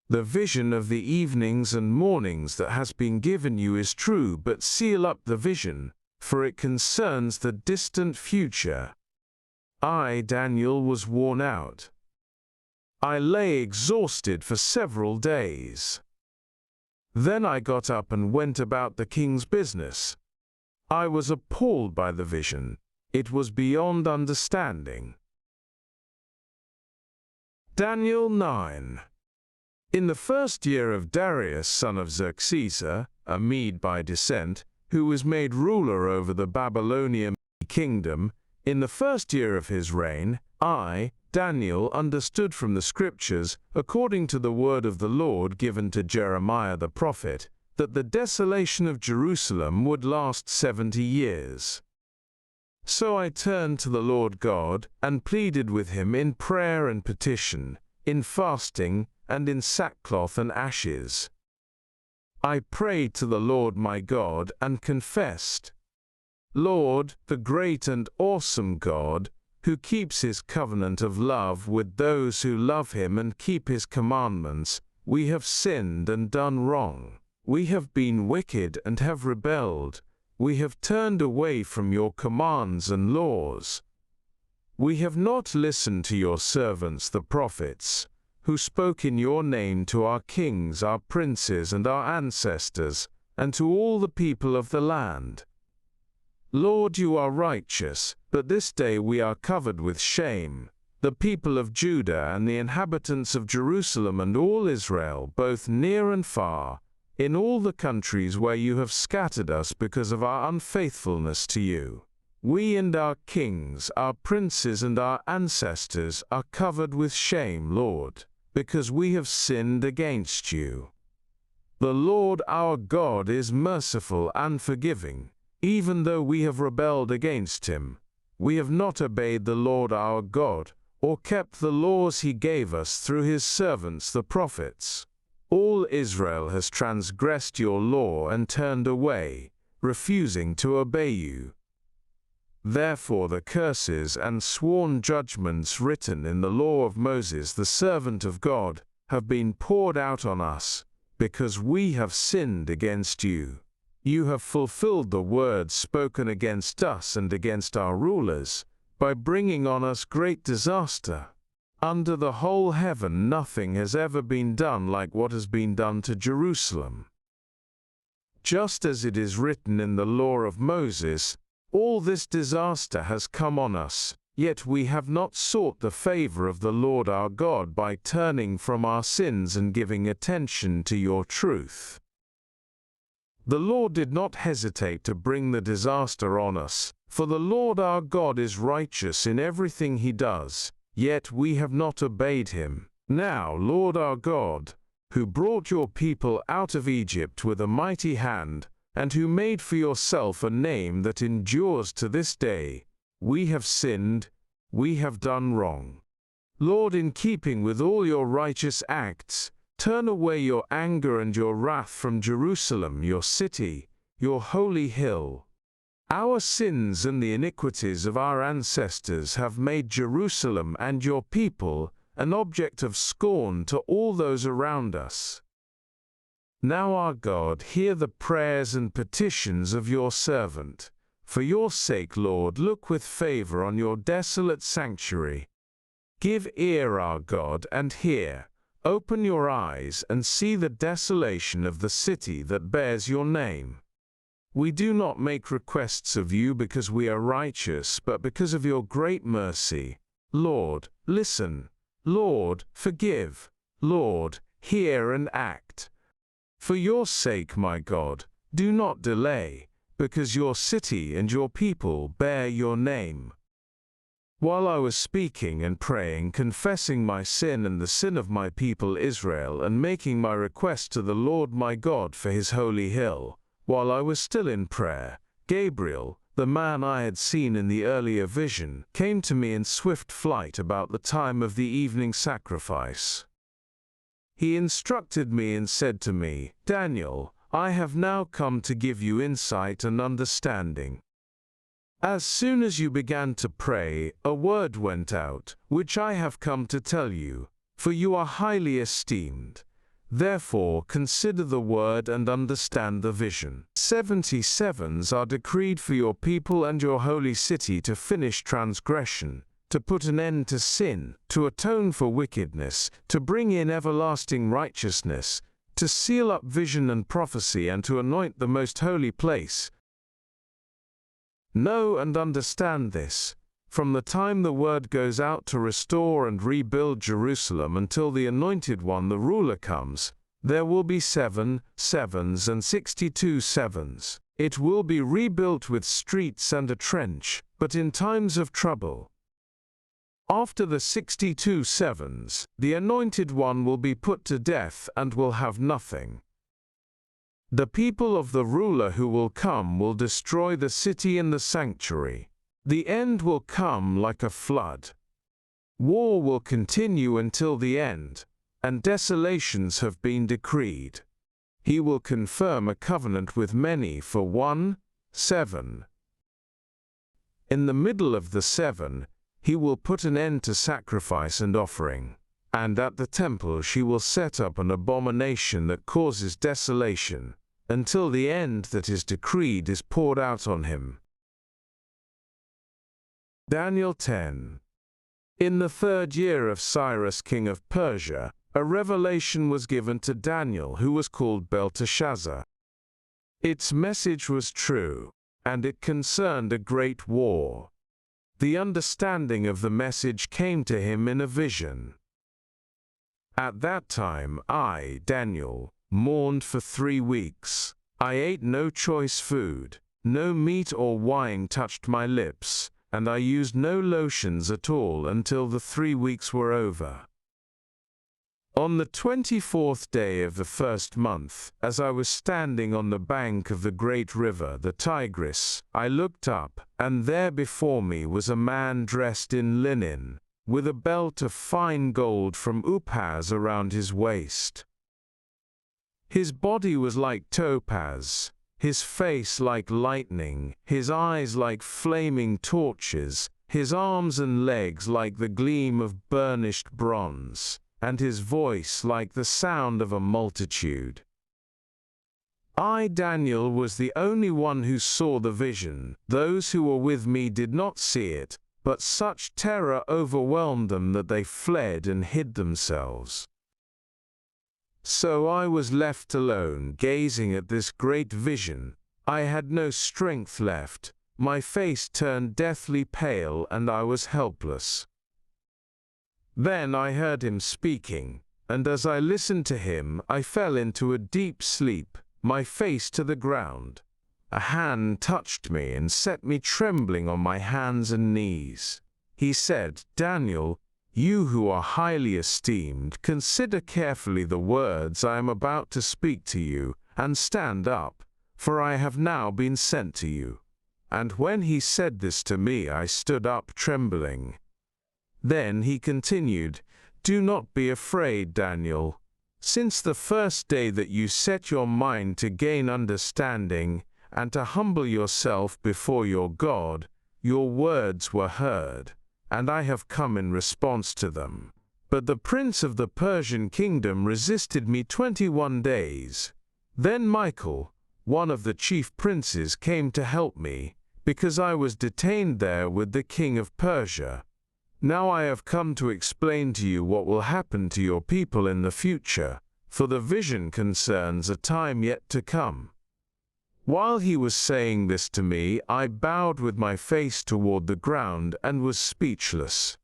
The vision of the evenings and mornings that has been given you is true, but seal up the vision, for it concerns the distant future." I, Daniel, was worn out. I lay exhausted for several days. Then I got up and went about the king's business. I was appalled by the vision. It was beyond understanding. Daniel 9. In the first year of Darius, son of Xerxes, a Mede by descent, who was made ruler over the Babylonian kingdom, in the first year of his reign, I, Daniel, understood from the scriptures, according to the word of the Lord given to Jeremiah the prophet, that the desolation of Jerusalem would last 70 years. So I turned to the Lord God, and pleaded with him in prayer and petition, in fasting, and in sackcloth and ashes. I prayed to the Lord my God, and confessed, "Lord, the great and awesome God, who keeps his covenant of love with those who love him and keep his commandments, we have sinned and done wrong. We have been wicked and have rebelled. We have turned away from your commands and laws. We have not listened to your servants the prophets, who spoke in your name to our kings, our princes, and our ancestors, and to all the people of the land. Lord, you are righteous, but this day we are covered with shame, the people of Judah and the inhabitants of Jerusalem and all Israel, both near and far, in all the countries where you have scattered us because of our unfaithfulness to you. We and our kings, our princes and our ancestors are covered with shame, Lord, because we have sinned against you. The Lord our God is merciful and forgiving, even though we have rebelled against him. We have not obeyed the Lord our God, or kept the laws he gave us through his servants the prophets. All Israel has transgressed your law and turned away, refusing to obey you. Therefore the curses and sworn judgments written in the law of Moses the servant of God have been poured out on us, because we have sinned against you. You have fulfilled the words spoken against us and against our rulers, by bringing on us great disaster. Under the whole heaven nothing has ever been done like what has been done to Jerusalem. Just as it is written in the law of Moses, all this disaster has come on us, yet we have not sought the favor of the Lord our God by turning from our sins and giving attention to your truth. The Lord did not hesitate to bring the disaster on us, for the Lord our God is righteous in everything he does, yet we have not obeyed him. Now, Lord our God, who brought your people out of Egypt with a mighty hand, and who made for yourself a name that endures to this day, we have sinned, we have done wrong. Lord, in keeping with all your righteous acts, turn away your anger and your wrath from Jerusalem, your city, your holy hill. Our sins and the iniquities of our ancestors have made Jerusalem and your people an object of scorn to all those around us. Now, our God, hear the prayers and petitions of your servant. For your sake, Lord, look with favor on your desolate sanctuary. Give ear, our God, and hear. Open your eyes and see the desolation of the city that bears your name. We do not make requests of you because we are righteous, but because of your great mercy. Lord, listen. Lord, forgive. Lord, hear and act. For your sake, my God, do not delay, because your city and your people bear your name. While I was speaking and praying, confessing my sin and the sin of my people Israel, and making my request to the Lord my God for his holy hill, while I was still in prayer, Gabriel, the man I had seen in the earlier vision, came to me in swift flight about the time of the evening sacrifice. He instructed me and said to me, Daniel, I have now come to give you insight and understanding. As soon as you began to pray, a word went out, which I have come to tell you, for you are highly esteemed. Therefore consider the word and understand the vision. 77s are decreed for your people and your holy city to finish transgression, to put an end to sin, to atone for wickedness, to bring in everlasting righteousness, to seal up vision and prophecy, and to anoint the most holy place. Know and understand this. From the time the word goes out to restore and rebuild Jerusalem until the Anointed One, the ruler, comes, there will be 7 sevens and 62 sevens. It will be rebuilt with streets and a trench, but in times of trouble. After the 62 sevens, the Anointed One will be put to death and will have nothing. The people of the ruler who will come will destroy the city and the sanctuary. The end will come like a flood. War will continue until the end, and desolations have been decreed. He will confirm a covenant with many for 1 7. In the middle of the 7, he will put an end to sacrifice and offering, and at the temple she will set up an abomination that causes desolation, until the end that is decreed is poured out on him. Daniel 10. In the 3rd year of Cyrus king of Persia, a revelation was given to Daniel, who was called Belteshazzar. Its message was true, and it concerned a great war. The understanding of the message came to him in a vision. At that time I, Daniel, mourned for 3 weeks. I ate no choice food, no meat or wine touched my lips, and I used no lotions at all until the 3 weeks were over. On the 24th day of the 1st month, as I was standing on the bank of the great river, the Tigris, I looked up, and there before me was a man dressed in linen, with a belt of fine gold from Uphaz around his waist. His body was like topaz, his face like lightning, his eyes like flaming torches, his arms and legs like the gleam of burnished bronze, and his voice like the sound of a multitude. I, Daniel, was the only one who saw the vision. Those who were with me did not see it, but such terror overwhelmed them that they fled and hid themselves. So I was left alone, gazing at this great vision. I had no strength left. My face turned deathly pale, and I was helpless. Then I heard him speaking, and as I listened to him, I fell into a deep sleep, my face to the ground. A hand touched me and set me trembling on my hands and knees. He said, "Daniel, you who are highly esteemed, consider carefully the words I am about to speak to you, and stand up, for I have now been sent to you." And when he said this to me, I stood up trembling. Then he continued, "Do not be afraid, Daniel. Since the first day that you set your mind to gain understanding and to humble yourself before your God, your words were heard, and I have come in response to them. But the prince of the Persian kingdom resisted me 21 days. Then Michael, one of the chief princes, came to help me, because I was detained there with the king of Persia. Now I have come to explain to you what will happen to your people in the future, for the vision concerns a time yet to come." While he was saying this to me, I bowed with my face toward the ground and was speechless.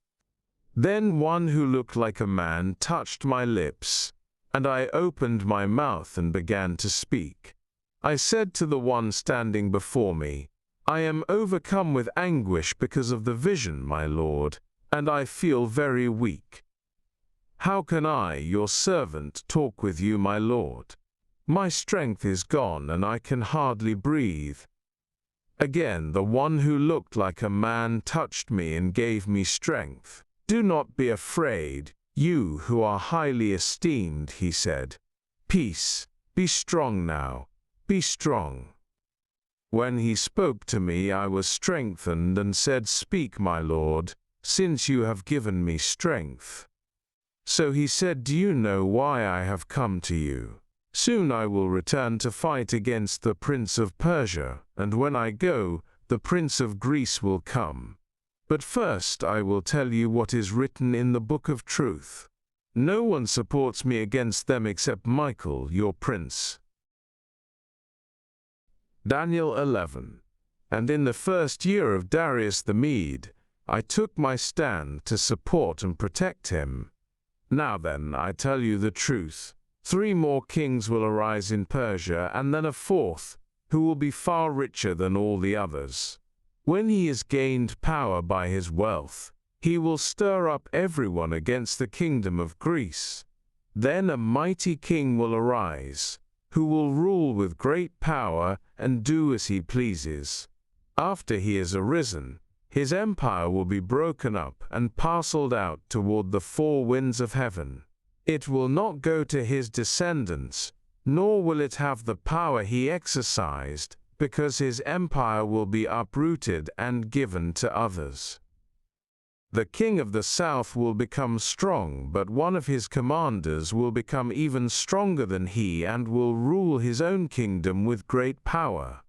Then one who looked like a man touched my lips, and I opened my mouth and began to speak. I said to the one standing before me, "I am overcome with anguish because of the vision, my lord, and I feel very weak. How can I, your servant, talk with you, my lord? My strength is gone, and I can hardly breathe." Again, the one who looked like a man touched me and gave me strength. "Do not be afraid, you who are highly esteemed," he said. "Peace, be strong now, be strong." When he spoke to me, I was strengthened and said, "Speak, my lord, since you have given me strength." So he said, "Do you know why I have come to you? Soon I will return to fight against the prince of Persia, and when I go, the prince of Greece will come. But first I will tell you what is written in the book of truth. No one supports me against them except Michael, your prince." Daniel 11. And in the first year of Darius the Mede, I took my stand to support and protect him. Now then, I tell you the truth. 3 more kings will arise in Persia, and then a 4th, who will be far richer than all the others. When he has gained power by his wealth, he will stir up everyone against the kingdom of Greece. Then a mighty king will arise, who will rule with great power and do as he pleases. After he has arisen, his empire will be broken up and parceled out toward the 4 winds of heaven. It will not go to his descendants, nor will it have the power he exercised, because his empire will be uprooted and given to others. The king of the south will become strong, but one of his commanders will become even stronger than he and will rule his own kingdom with great power.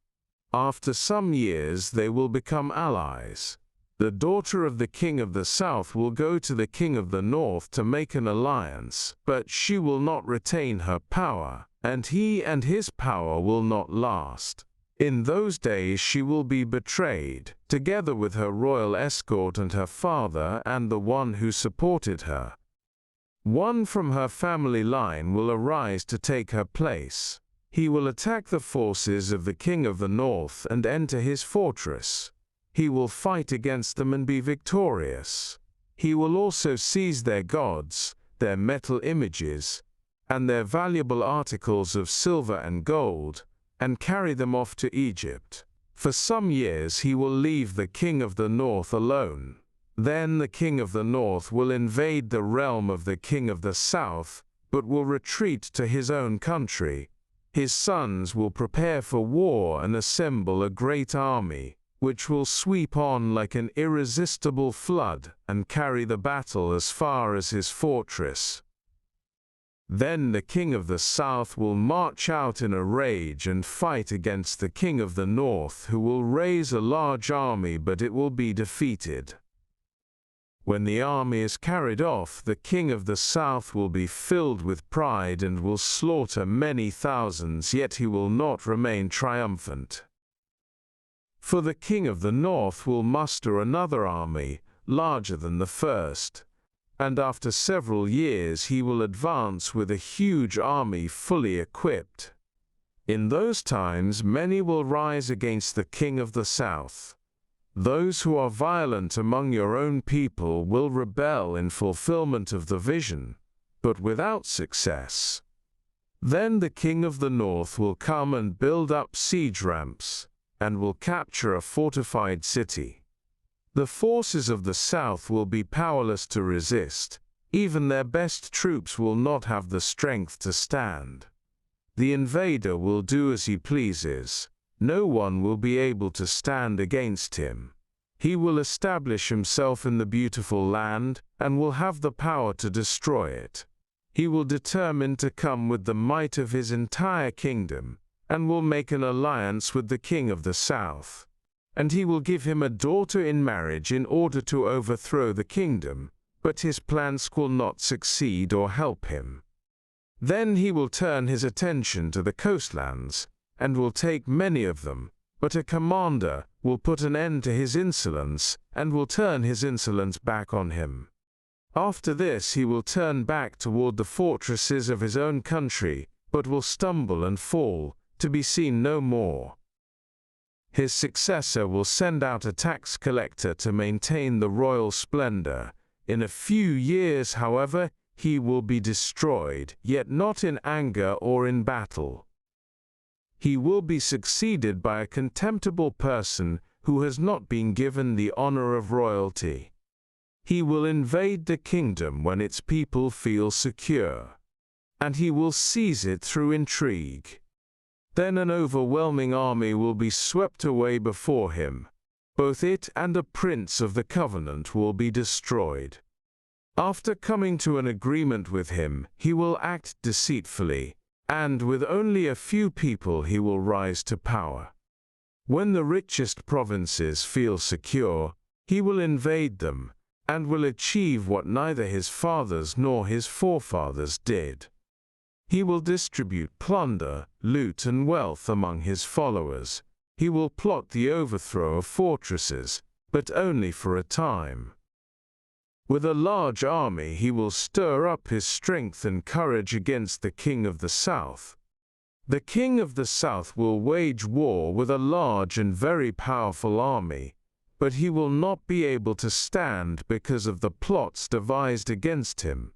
After some years they will become allies. The daughter of the king of the south will go to the king of the north to make an alliance, but she will not retain her power, and he and his power will not last. In those days she will be betrayed, together with her royal escort and her father and the one who supported her. One from her family line will arise to take her place. He will attack the forces of the king of the north and enter his fortress. He will fight against them and be victorious. He will also seize their gods, their metal images, and their valuable articles of silver and gold, and carry them off to Egypt. For some years he will leave the king of the north alone. Then the king of the north will invade the realm of the king of the south, but will retreat to his own country. His sons will prepare for war and assemble a great army, which will sweep on like an irresistible flood and carry the battle as far as his fortress. Then the king of the south will march out in a rage and fight against the king of the north, who will raise a large army, but it will be defeated. When the army is carried off, the king of the south will be filled with pride and will slaughter many thousands, yet he will not remain triumphant. For the king of the north will muster another army, larger than the first, and after several years he will advance with a huge army fully equipped. In those times many will rise against the king of the south. Those who are violent among your own people will rebel in fulfillment of the vision, but without success. Then the king of the north will come and build up siege ramps, and will capture a fortified city. The forces of the south will be powerless to resist. Even their best troops will not have the strength to stand. The invader will do as he pleases. No one will be able to stand against him. He will establish himself in the beautiful land, and will have the power to destroy it. He will determine to come with the might of his entire kingdom, and will make an alliance with the king of the south. And he will give him a daughter in marriage in order to overthrow the kingdom, but his plans will not succeed or help him. Then he will turn his attention to the coastlands, and will take many of them, but a commander will put an end to his insolence, and will turn his insolence back on him. After this he will turn back toward the fortresses of his own country, but will stumble and fall, to be seen no more. His successor will send out a tax collector to maintain the royal splendor. In a few years, however, he will be destroyed, yet not in anger or in battle. He will be succeeded by a contemptible person who has not been given the honor of royalty. He will invade the kingdom when its people feel secure, and he will seize it through intrigue. Then an overwhelming army will be swept away before him. Both it and a prince of the covenant will be destroyed. After coming to an agreement with him, he will act deceitfully, and with only a few people he will rise to power. When the richest provinces feel secure, he will invade them, and will achieve what neither his fathers nor his forefathers did. He will distribute plunder, loot, and wealth among his followers. He will plot the overthrow of fortresses, but only for a time. With a large army he will stir up his strength and courage against the king of the south. The king of the south will wage war with a large and very powerful army, but he will not be able to stand because of the plots devised against him.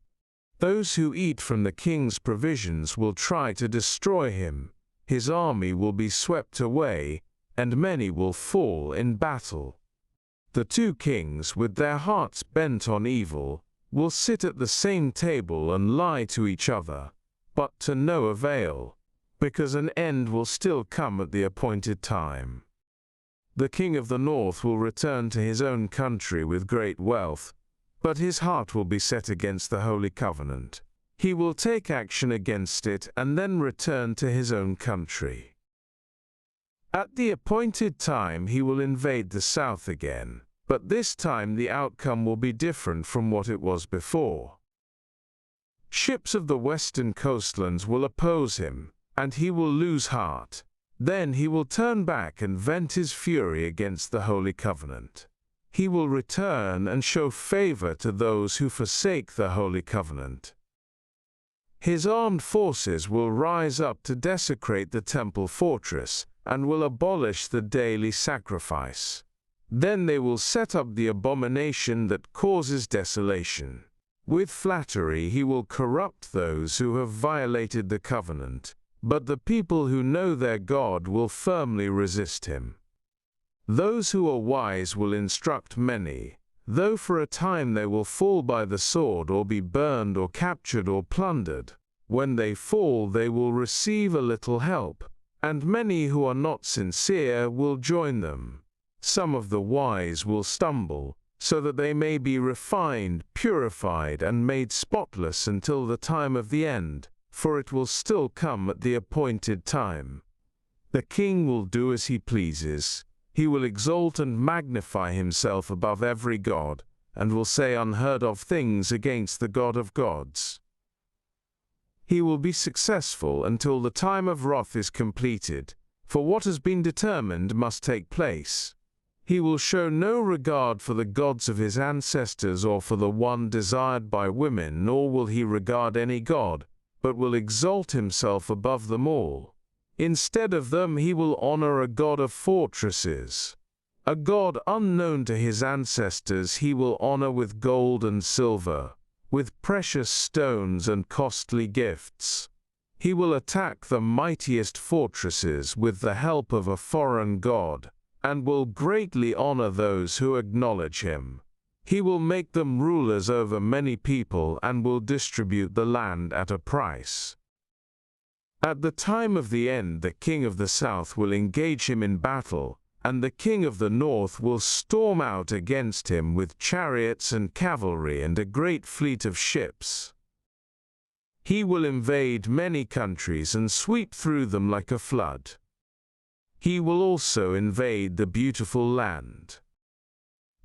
Those who eat from the king's provisions will try to destroy him. His army will be swept away, and many will fall in battle. The two kings, with their hearts bent on evil, will sit at the same table and lie to each other, but to no avail, because an end will still come at the appointed time. The king of the north will return to his own country with great wealth, but his heart will be set against the Holy Covenant. He will take action against it and then return to his own country. At the appointed time he will invade the south again, but this time the outcome will be different from what it was before. Ships of the western coastlands will oppose him, and he will lose heart. Then he will turn back and vent his fury against the Holy Covenant. He will return and show favor to those who forsake the Holy Covenant. His armed forces will rise up to desecrate the temple fortress, and will abolish the daily sacrifice. Then they will set up the abomination that causes desolation. With flattery he will corrupt those who have violated the covenant, but the people who know their God will firmly resist him. Those who are wise will instruct many, though for a time they will fall by the sword or be burned or captured or plundered. When they fall they will receive a little help, and many who are not sincere will join them. Some of the wise will stumble, so that they may be refined, pure, purified and made spotless until the time of the end, for it will still come at the appointed time. The king will do as he pleases. He will exalt and magnify himself above every god, and will say unheard of things against the God of gods. He will be successful until the time of wrath is completed, for what has been determined must take place. He will show no regard for the gods of his ancestors or for the one desired by women, nor will he regard any god, but will exalt himself above them all. Instead of them he will honor a god of fortresses. A god unknown to his ancestors he will honor with gold and silver, with precious stones and costly gifts. He will attack the mightiest fortresses with the help of a foreign god, and will greatly honor those who acknowledge him. He will make them rulers over many people and will distribute the land at a price. At the time of the end, the king of the south will engage him in battle, and the king of the north will storm out against him with chariots and cavalry and a great fleet of ships. He will invade many countries and sweep through them like a flood. He will also invade the beautiful land.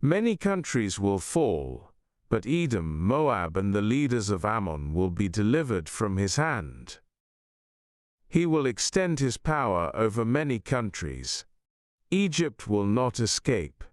Many countries will fall, but Edom, Moab, and the leaders of Ammon will be delivered from his hand. He will extend his power over many countries. Egypt will not escape.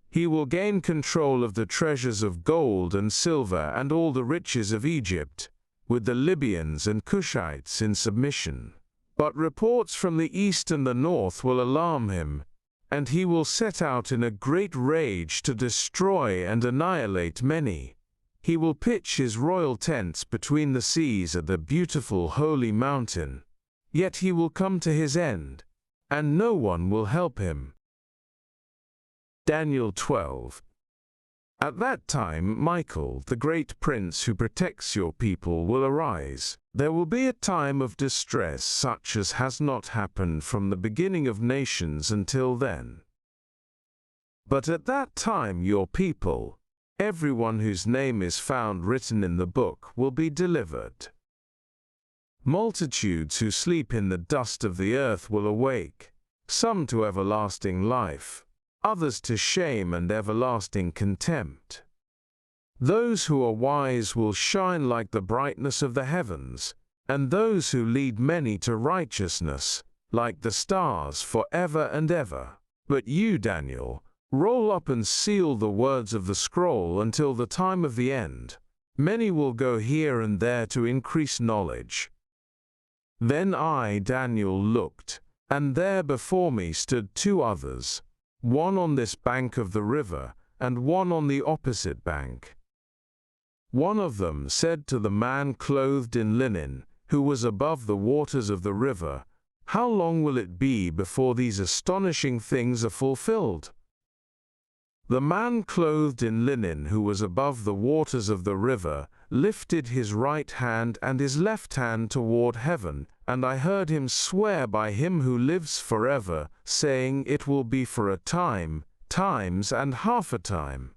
He will gain control of the treasures of gold and silver and all the riches of Egypt, with the Libyans and Cushites in submission. But reports from the east and the north will alarm him, and he will set out in a great rage to destroy and annihilate many. He will pitch his royal tents between the seas at the beautiful holy mountain. Yet he will come to his end, and no one will help him. Daniel 12. At that time Michael, the great prince who protects your people, will arise. There will be a time of distress such as has not happened from the beginning of nations until then. But at that time your people, everyone whose name is found written in the book, will be delivered. Multitudes who sleep in the dust of the earth will awake, some to everlasting life, others to shame and everlasting contempt. Those who are wise will shine like the brightness of the heavens, and those who lead many to righteousness, like the stars forever and ever. But you, Daniel, roll up and seal the words of the scroll until the time of the end. Many will go here and there to increase knowledge. Then I, Daniel, looked, and there before me stood two others, one on this bank of the river, and one on the opposite bank. One of them said to the man clothed in linen, who was above the waters of the river, "How long will it be before these astonishing things are fulfilled?" The man clothed in linen who was above the waters of the river lifted his right hand and his left hand toward heaven, and I heard him swear by him who lives forever, saying, "It will be for a time, times and half a time."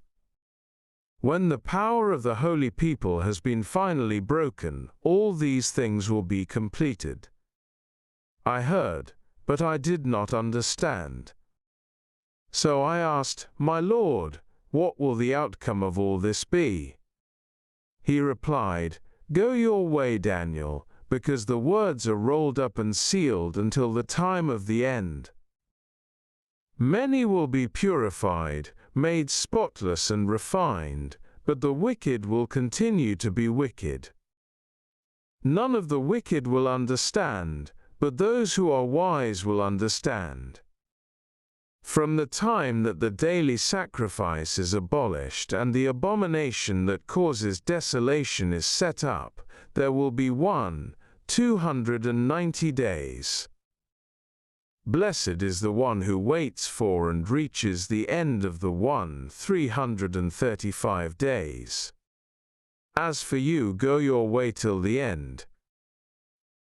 When the power of the holy people has been finally broken, all these things will be completed. I heard, but I did not understand. So I asked, "My Lord, what will the outcome of all this be?" He replied, "Go your way, Daniel, because the words are rolled up and sealed until the time of the end. Many will be purified, made spotless and refined, but the wicked will continue to be wicked. None of the wicked will understand, but those who are wise will understand. From the time that the daily sacrifice is abolished and the abomination that causes desolation is set up, there will be 290 days. Blessed is the one who waits for and reaches the end of the 335 days. As for you, go your way till the end.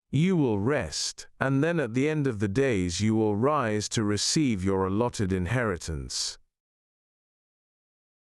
You will rest, and then at the end of the days you will rise to receive your allotted inheritance.